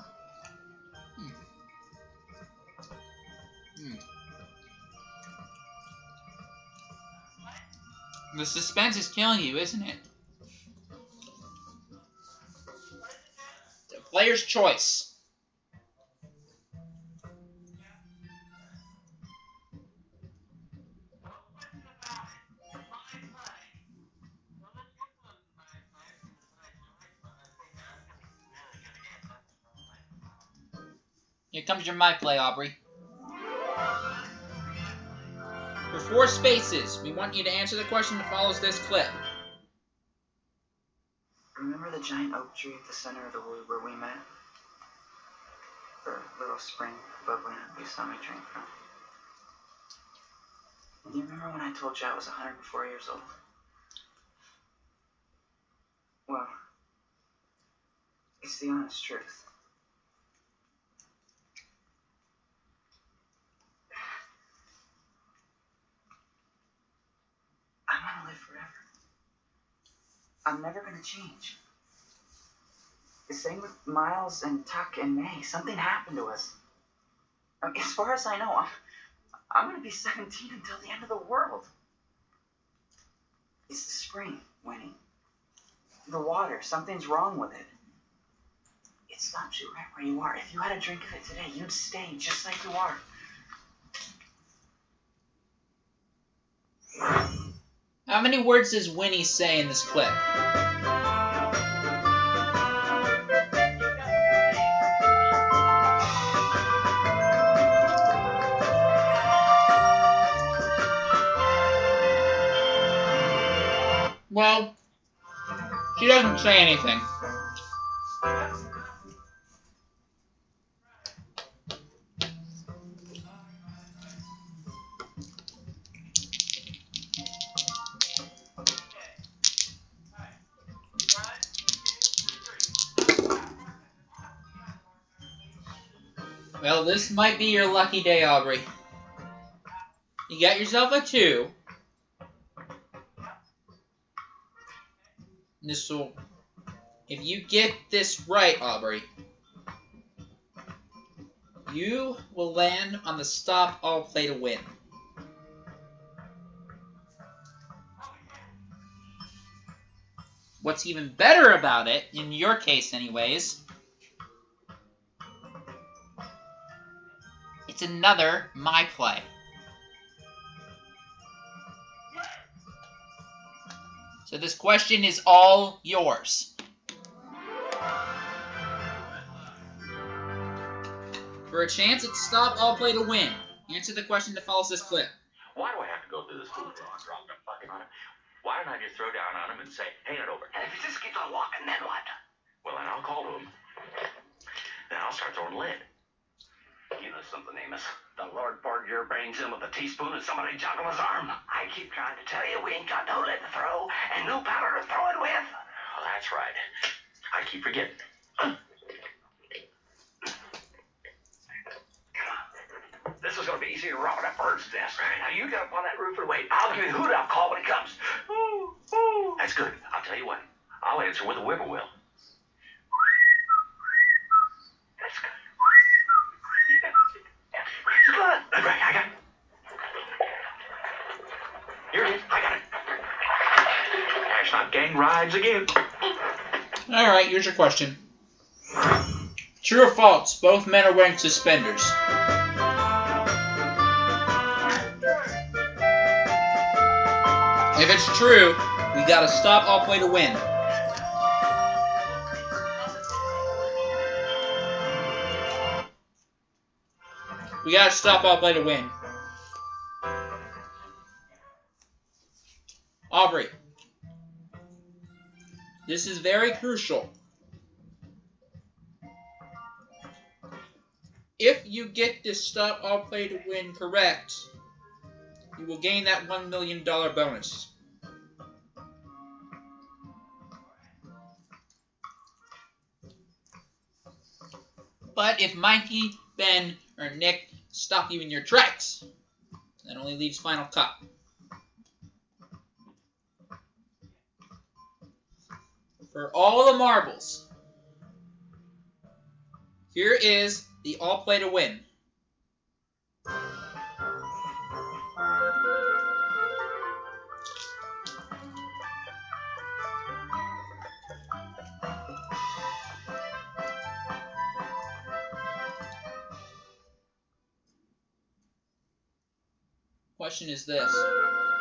The suspense is killing you, isn't it? The player's choice. Here comes your my play, Aubrey. For 4 spaces, we want you to answer the question that follows this clip. Remember the giant oak tree at the center of the wood where we met? The little spring bubbling up we saw me drink from. Do you remember when I told you I was 104 years old? Well, it's the honest truth. I'm gonna live forever. I'm never gonna change. The same with Miles and Tuck and May. Something happened to us. I mean, as far as I know, I'm gonna be 17 until the end of the world. It's the spring, Winnie. The water, something's wrong with it. It stops you right where you are. If you had a drink of it today, you'd stay just like you are. How many words does Winnie say in this clip? Well, she doesn't say anything. Well, this might be your lucky day, Aubrey. You got yourself a 2. This will, if you get this right, Aubrey, you will land on the stop all play to win. What's even better about it, in your case anyways, it's another my play. So this question is all yours. For a chance at stop all play to win, answer the question that follows this clip. Why do I have to go through this food wrong fucking on him? Why don't I just throw down on him and say, hand it over? And if he just keeps on walking, then what? Well, then I'll call to him. Then I'll start throwing lead. You know something, Amos? The Lord poured your brains in with a teaspoon and somebody juggled his arm. I keep trying to tell you we ain't got no lead to throw and no powder to throw it with. Well, that's right. I keep forgetting. This is going to be easy to rob that bird's nest. Now you get up on that roof and wait. I'll give you the hoot-out call when it comes. Ooh, ooh. That's good. I'll tell you what. I'll answer with a whippoorwill. That's good. Good. That's right. I got it. Here it is. I got it. That's not gang rides again. Alright, here's your question. True or false, both men are wearing suspenders? If it's true, we gotta stop all play to win. We gotta stop all play to win. Aubrey, this is very crucial. If you get this stop all play to win correct, you will gain that $1 million bonus. But if Mikey, Ben, or Nick stop you in your tracks, that only leaves final cut. For all the marbles, here is the all play to win. Question is this.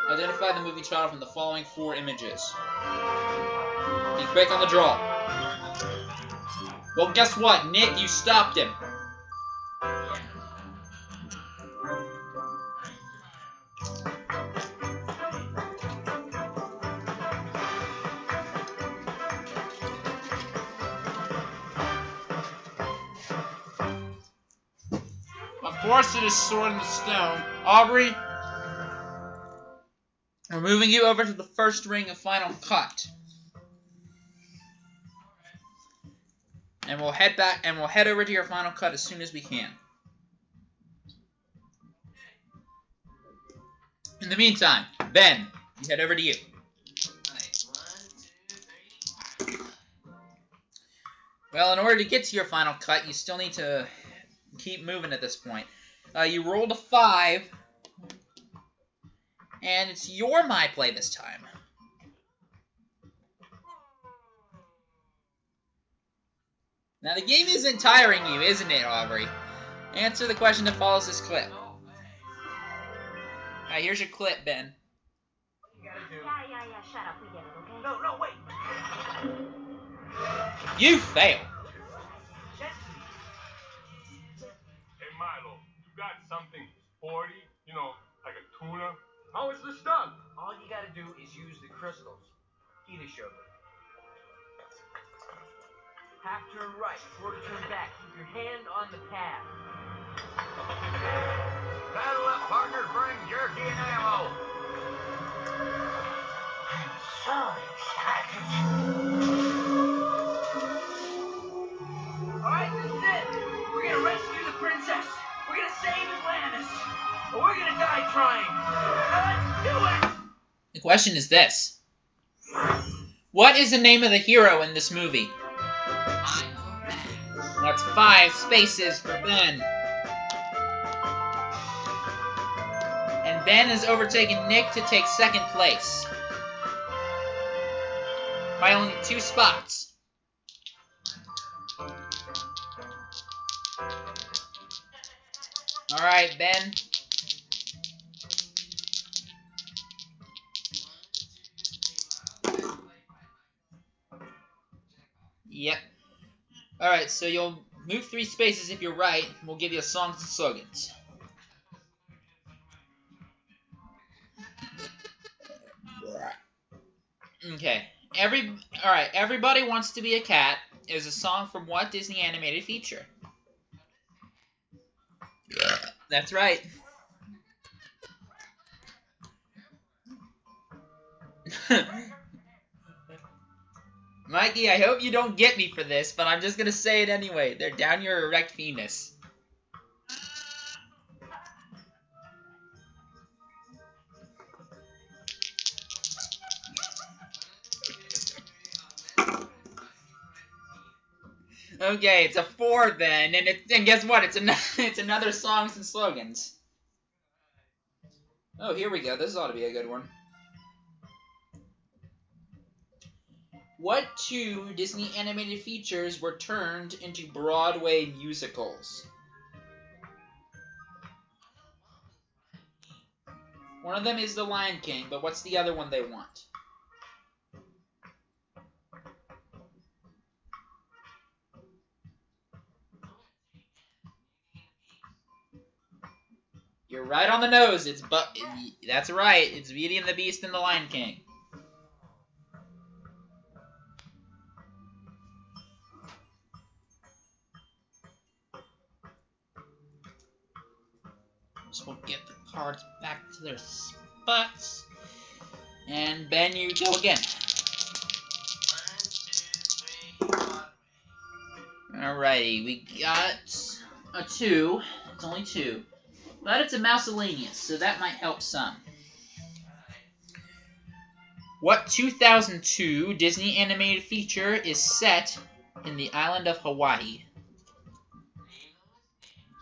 Identify the movie title from the following 4 images. Be quick on the draw. Well, guess what, Nick? You stopped him. I'm forced to this sword in the stone. Aubrey, we're moving you over to the first ring of final cut. And we'll head back and we'll head over to your final cut as soon as we can. In the meantime, Ben, we head over to you. Well, in order to get to your final cut, you still need to keep moving at this point. You rolled a 5, and it's your my play this time. Now, the game isn't tiring you, isn't it, Aubrey? Answer the question that follows this clip. Alright, here's your clip, Ben. Yeah, shut up, we get it, okay? No, wait. You fail. Hey, Milo, you got something sporty? You know, like a tuna? How is this done? All you gotta do is use the crystals. shoulder. Half turn right, quarter turn back. Keep your hand on the pad. Saddle up, partner, bring jerky and ammo. I'm so excited. Alright, this is it. We're gonna rescue the princess. We're gonna save Atlantis. Or we're gonna die trying. Now let's do it! The question is this. What is the name of the hero in this movie? That's 5 spaces for Ben. And Ben has overtaken Nick to take second place. By only 2 spots. Alright, Ben. Yep. Alright, so you'll move 3 spaces if you're right. We'll give you a songs and slogans. Okay. Alright, Everybody Wants to Be a Cat is a song from what Disney animated feature? That's right. Mikey, I hope you don't get me for this, but I'm just gonna say it anyway. They're down your erect penis. Okay, it's a 4 then, and guess what? It's another songs and slogans. Oh, here we go. This ought to be a good one. What 2 Disney animated features were turned into Broadway musicals? One of them is The Lion King, but what's the other one they want? You're right on the nose. That's right. It's Beauty and the Beast and The Lion King. So we'll get the cards back to their spots. And Ben, you go again. Alrighty, we got a 2. It's only 2. But it's a miscellaneous, so that might help some. What 2002 Disney animated feature is set in the island of Hawaii?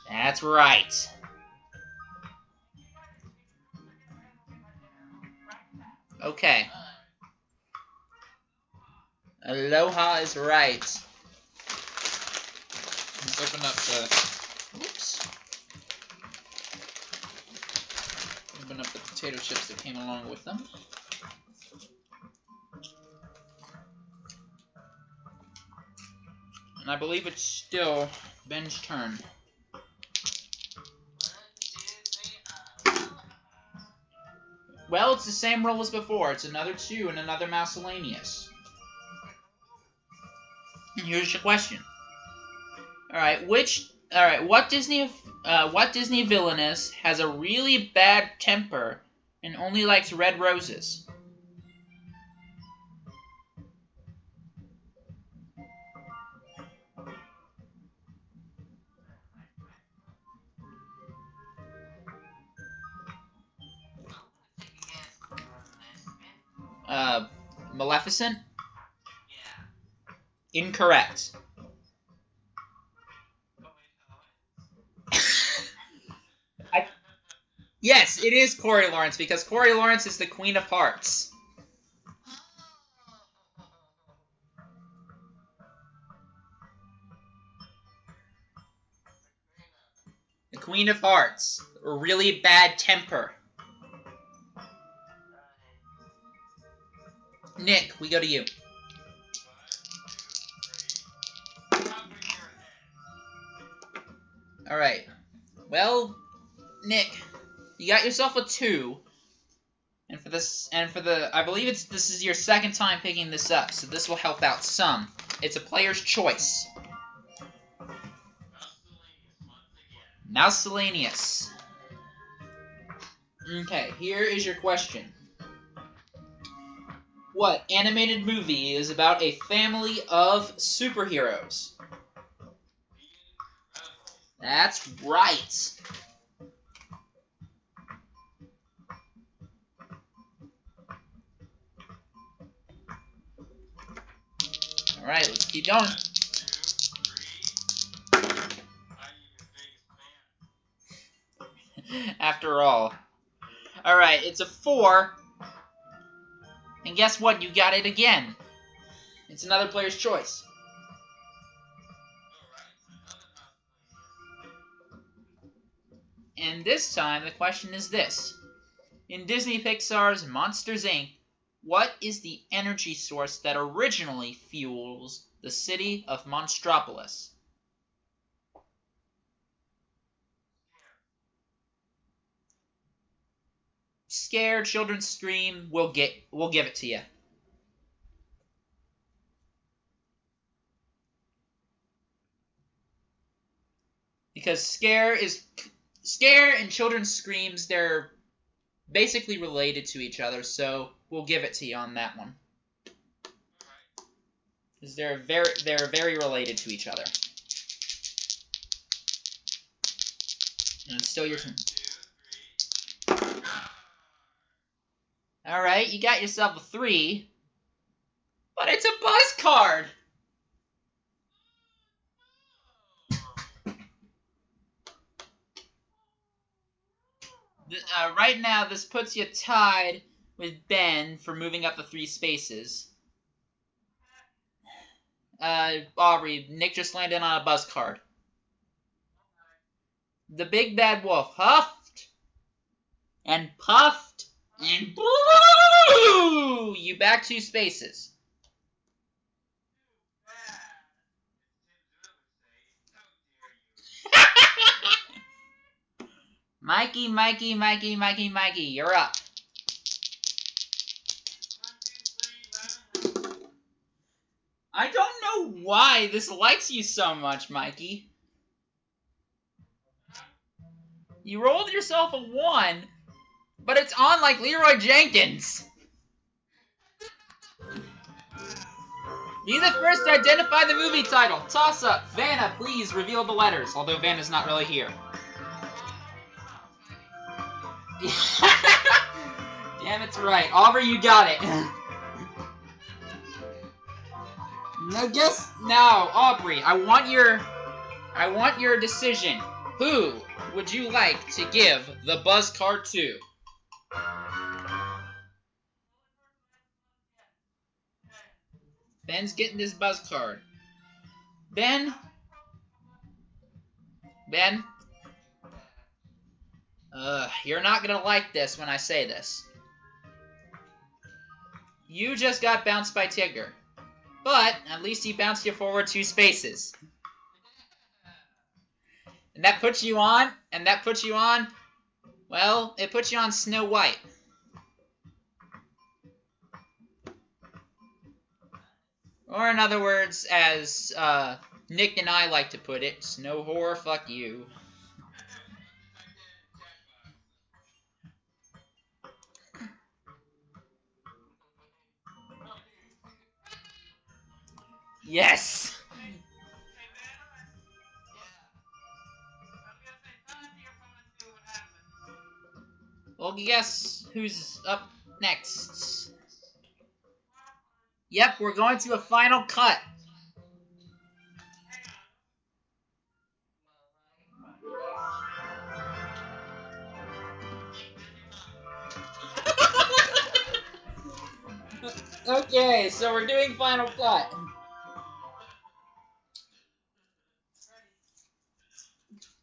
That's right. Okay. Aloha is right. Let's open up the... Oops. Open up the potato chips that came along with them. And I believe it's still Ben's turn. Well, it's the same rule as before. It's another 2 and another miscellaneous. And here's your question. What Disney villainess has a really bad temper and only likes red roses? Maleficent? Incorrect. Yes, it is Corey Lawrence, because Corey Lawrence is the Queen of Hearts. The Queen of Hearts. A really bad temper. Nick, we go to you. Alright. Well, Nick, you got yourself a 2. I believe this is your second time picking this up, so this will help out some. It's a player's choice. Miscellaneous. Okay, here is your question. What animated movie is about a family of superheroes? That's right. Alright, let's keep going. After all. Alright, it's a 4. And guess what? You got it again. It's another player's choice. And this time, the question is this. In Disney Pixar's Monsters, Inc., what is the energy source that originally fuels the city of Monstropolis? Scare, children scream, we'll give it to you. Because scare and children's screams, they're basically related to each other, so we'll give it to you on that one. Because they're very related to each other. And it's still your turn. Alright, you got yourself a 3. But it's a buzz card! Right now, this puts you tied with Ben for moving up the 3 spaces. Aubrey, Nick just landed on a buzz card. The big bad wolf huffed and puffed and blew you back 2 spaces. Mikey, you're up. I don't know why this likes you so much, Mikey. You rolled yourself a 1, but it's on like Leroy Jenkins. Be the first to identify the movie title. Toss up. Vanna, please reveal the letters. Although Vanna's not really here. Damn, it's right. Aubrey, you got it. Now, Aubrey, I want your decision. Who would you like to give the buzz card to? Ben's getting this buzz card. Ben? You're not gonna like this when I say this. You just got bounced by Tigger. But, at least he bounced you forward 2 spaces. And that puts you on, well, it puts you on Snow White. Or in other words, as Nick and I like to put it, Snow Whore, fuck you. Yes! Well, guess who's up next? Yep, we're going to a final cut. Okay, so we're doing final cut.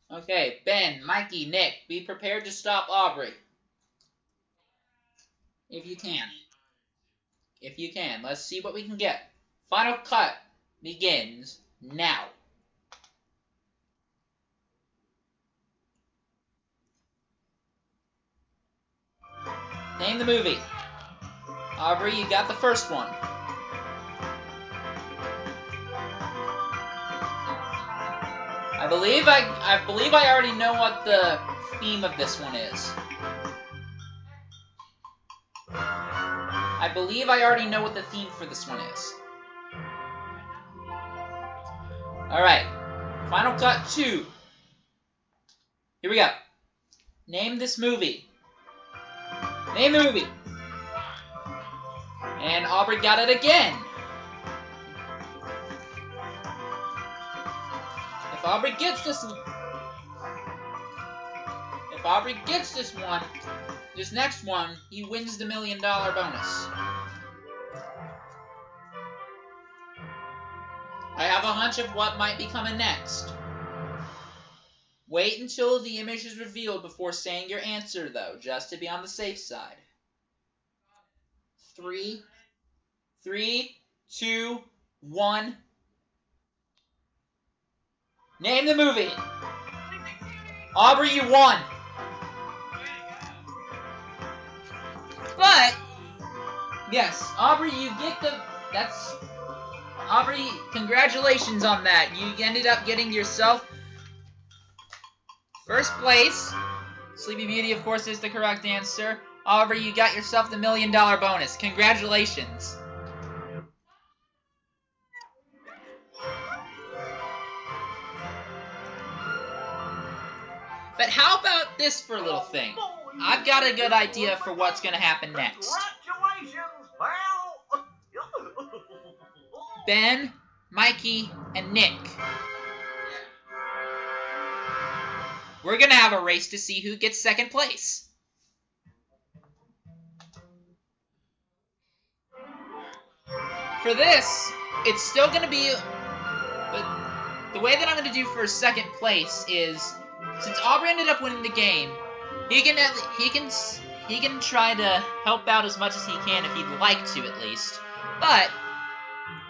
Okay, Ben, Mikey, Nick, be prepared to stop Aubrey. If you can. Let's see what we can get. Final cut begins now. Name the movie. Aubrey, you got the first one. I believe I already know what the theme of this one is. I believe I already know what the theme for this one is. Alright. Final Cut 2. Here we go. Name this movie. Name the movie. And Aubrey got it again. If Aubrey gets this one, this next one, he wins the $1 million bonus. I have a hunch of what might be coming next. Wait until the image is revealed before saying your answer, though, just to be on the safe side. 3, 2, 1. Name the movie. Aubrey, you won. But, yes, Aubrey, you get the... Aubrey, congratulations on that. You ended up getting yourself first place. Sleepy Beauty, of course, is the correct answer. Aubrey, you got yourself the $1 million bonus. Congratulations. But how about this for a little thing? I've got a good idea for what's going to happen next. Congratulations, pal! Ben, Mikey, and Nick. We're going to have a race to see who gets second place. For this, it's still going to be... The way that I'm going to do for second place is, since Aubrey ended up winning the game, he can try to help out as much as he can if he'd like to, at least. But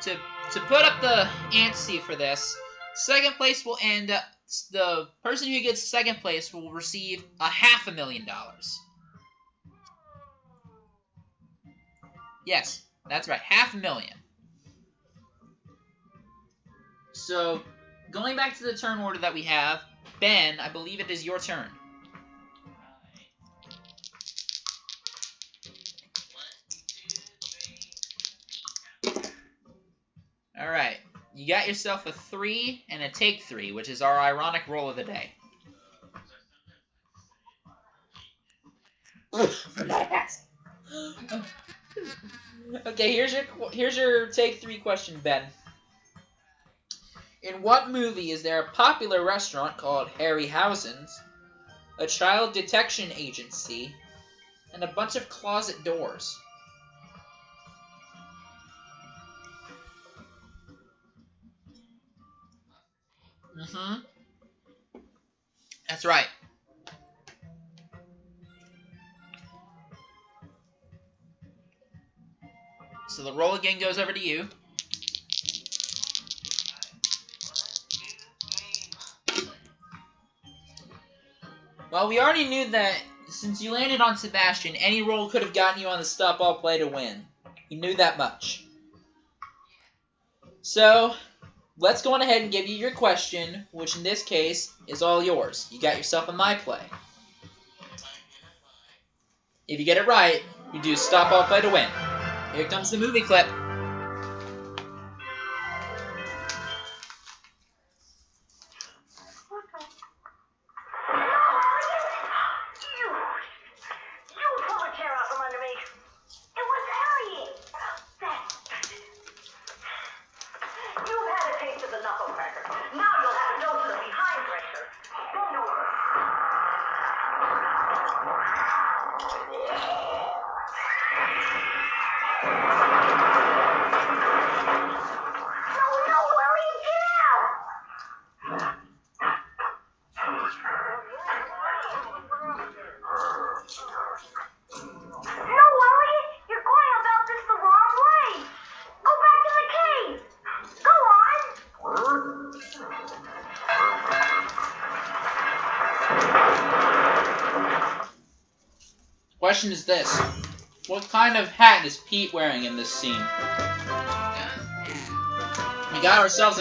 to put up the ante for this, second place will end up. The person who gets second place will receive $500,000. Yes, that's right, $500,000. So, going back to the turn order that we have, Ben, I believe it is your turn. Alright, you got yourself a 3 and a take 3, which is our ironic roll of the day. Okay, here's your take 3 question, Ben. In what movie is there a popular restaurant called Harryhausen's, a child detection agency, and a bunch of closet doors? That's right. So the roll again goes over to you. Well, we already knew that since you landed on Sebastian, any roll could have gotten you on the stop all play to win. You knew that much. So, let's go on ahead and give you your question, which in this case is all yours. You got yourself a my play. If you get it right, you do stop all play to win. Here comes the movie clip. question is this. What kind of hat is Pete wearing in this scene? We got ourselves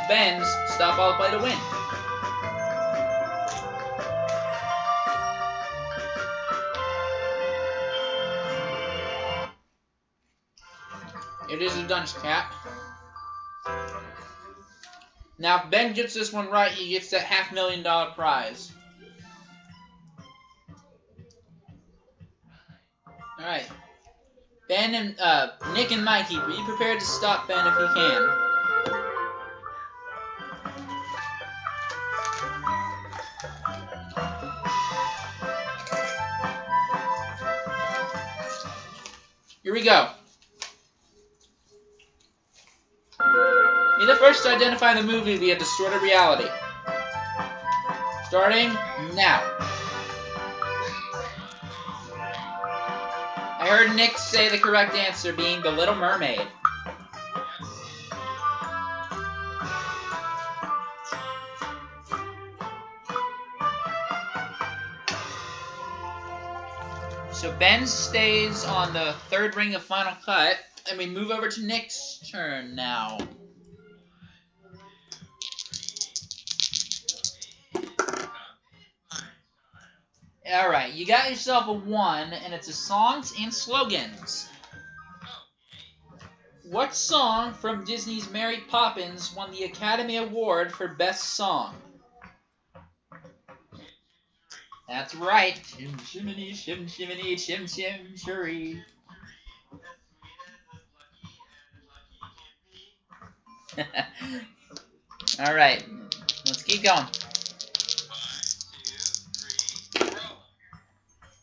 Ben's stop all play to win. It is a dunce cap. Now, if Ben gets this one right, he gets that $500,000 prize. Alright. Ben and, Nick and Mikey, be prepared to stop Ben if you can. Here we go. Be the first to identify the movie via distorted reality. Starting now. I heard Nick say the correct answer being The Little Mermaid. So Ben stays on the third ring of Final Cut, and we move over to Nick's turn now. Alright, you got yourself a 1, and it's a songs and slogans. What song from Disney's Mary Poppins won the Academy Award for Best Song? That's right. Shim shiminy, shim shiminy, shim shim shuri. Alright, let's keep going.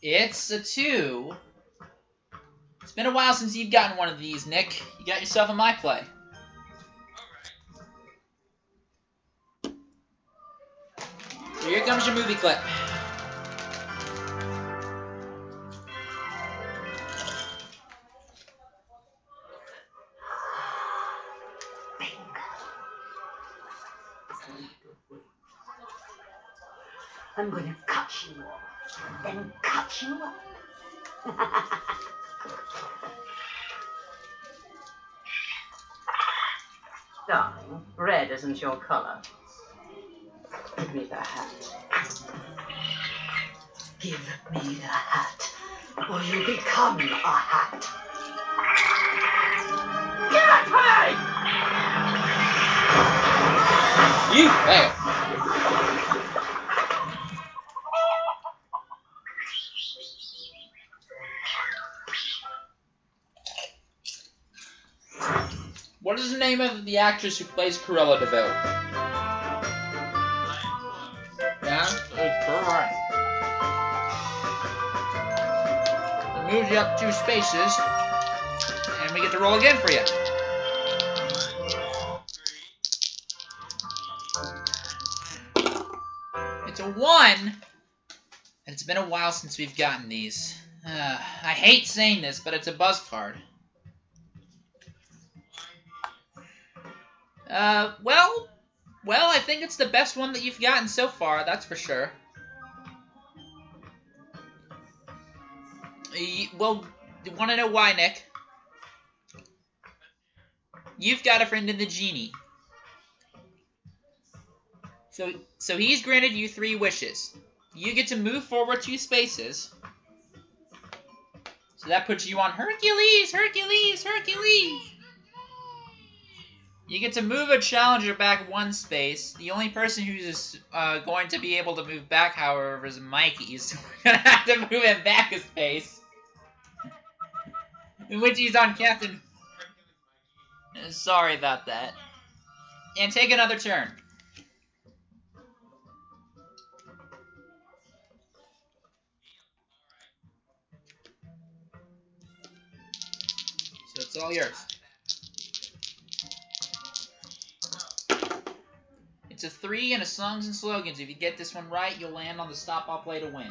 It's a 2. It's been a while since you've gotten one of these, Nick. You got yourself a My Play. So here comes your movie clip. I'm gonna cut you off, then cut you up. Darling, red isn't your color. Give me the hat. Give me the hat, or you become a hat. Get me! You fail. What is the name of the actress who plays Cruella de Vil? Yeah, it's correct. It moves you up 2 spaces, and we get to roll again for you. It's a 1, and it's been a while since we've gotten these. I hate saying this, but it's a buzz card. Well, I think it's the best one that you've gotten so far, that's for sure. Well, you want to know why, Nick? You've got a friend in the genie. So he's granted you 3 wishes. You get to move forward 2 spaces. So that puts you on Hercules, Hercules, Hercules! You get to move a challenger back 1 space. The only person who's going to be able to move back, however, is Mikey. So we're going to have to move him back a space. In which he's on Captain... Sorry about that. And take another turn. So it's all yours. It's a 3 and a songs and slogans. If you get this one right, you'll land on the stop I'll play to win.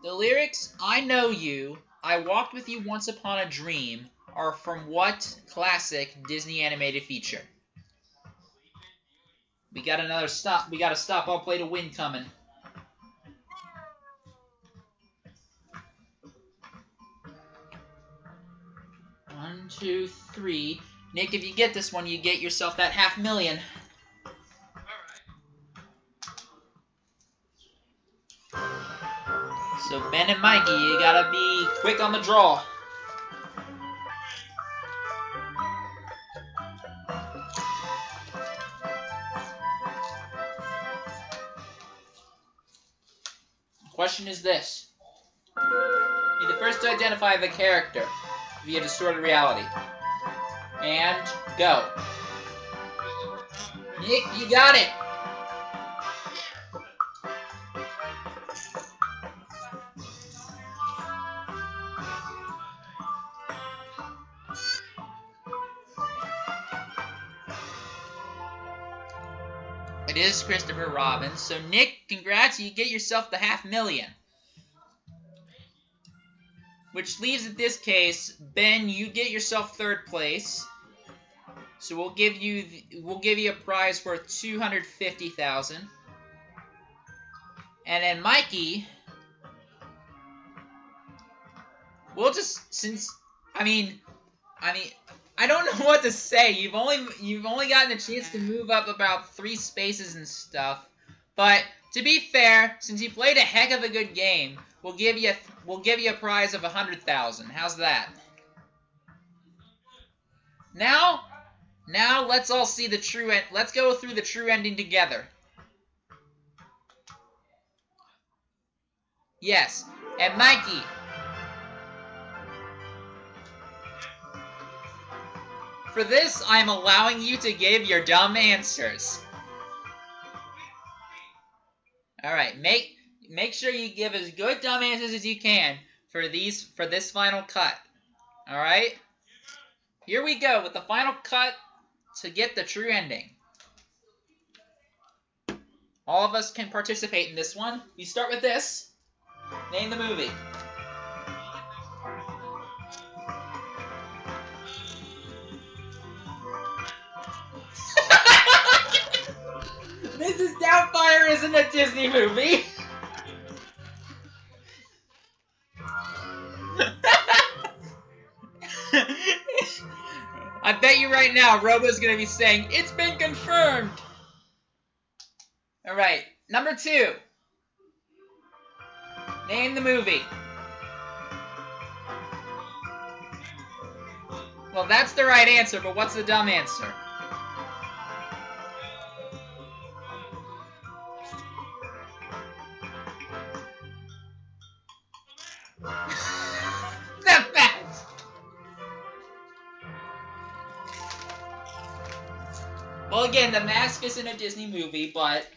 The lyrics, I know you, I walked with you once upon a dream, are from what classic Disney animated feature? We got another stop. We got a stop I'll play to win coming. 2, 3. Nick, if you get this one, you get yourself that $500,000. So Ben and Mikey, you gotta be quick on the draw. The question is this. Be the first to identify the character via distorted reality. And go. Nick, you got it! It is Christopher Robin. So Nick, congrats, you get yourself the $500,000. Which leaves, in this case, Ben, you get yourself 3rd place. So we'll give you a prize worth $250,000. And then Mikey, we'll just I don't know what to say. You've only gotten a chance to move up about 3 spaces and stuff. But to be fair, since you played a heck of a good game, we'll give you a prize of $100,000. How's that? Now let's all see the true end. Let's go through the true ending together. Yes, and Mikey. For this, I'm allowing you to give your dumb answers. Alright, make sure you give as good dumb answers as you can for this final cut. Alright? Here we go with the final cut to get the true ending. All of us can participate in this one. We start with this. Name the movie. Mrs. Doubtfire isn't a Disney movie. I bet you right now, Robo's gonna be saying, "It's been confirmed." Alright, number 2. Name the movie. Well, that's the right answer, but what's the dumb answer? The fact! Well, again, The Mask isn't a Disney movie, but...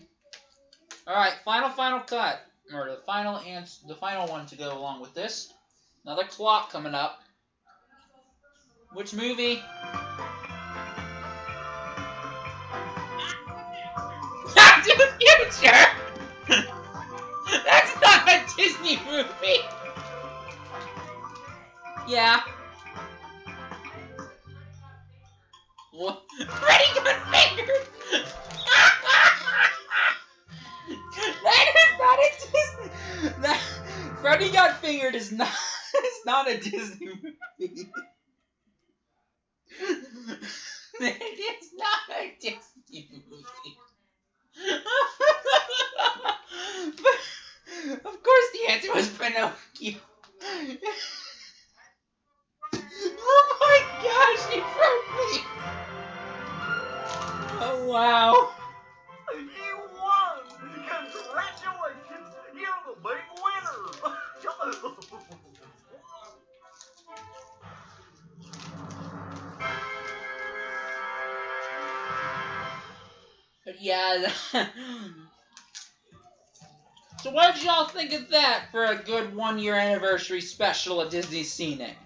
Alright, final cut. Or the final one to go along with this. Another clock coming up. Which movie? Back to the Future! That's not a Disney movie! Yeah. What? Freddy got fingered! That is not a Disney... Freddy Got Fingered is not a Disney movie. It is not a Disney movie. But, of course the answer was Pinocchio. Oh my gosh, you broke me! Oh wow. You won! Congratulations! You're the big winner! But yeah, so what did y'all think of that for a good 1-year anniversary special at Disney Scenic?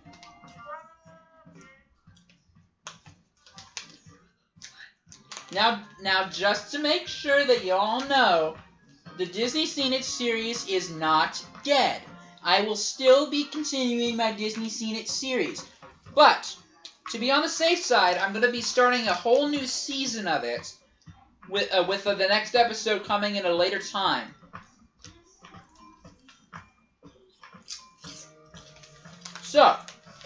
Now, just to make sure that y'all know, the Disney Scenic series is not dead. I will still be continuing my Disney Scenic series. But, to be on the safe side, I'm going to be starting a whole new season of it with the next episode coming at a later time. So,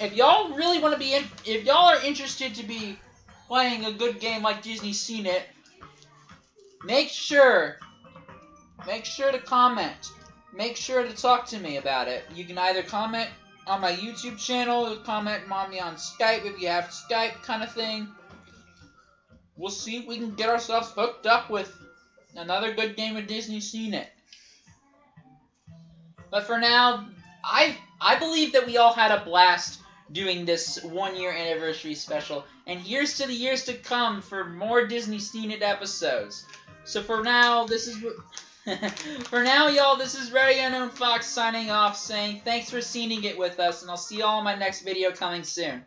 if y'all really want to be in, if y'all are interested to be playing a good game like Disney Seen It, make sure to comment. Make sure to talk to me about it. You can either comment on my YouTube channel or comment on me on Skype if you have Skype kind of thing. We'll see if we can get ourselves hooked up with another good game of Disney Seen It. But for now, I believe that we all had a blast doing this 1-year anniversary special. And here's to the years to come for more Disney Seen It episodes. So for now, this is... for now, y'all, this is ReadyUnknownFox signing off, saying thanks for seeing it with us, and I'll see y'all in my next video coming soon.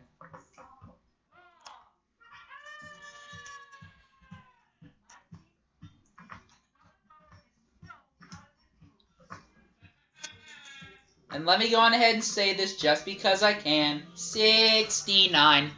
And let me go on ahead and say this just because I can. 69.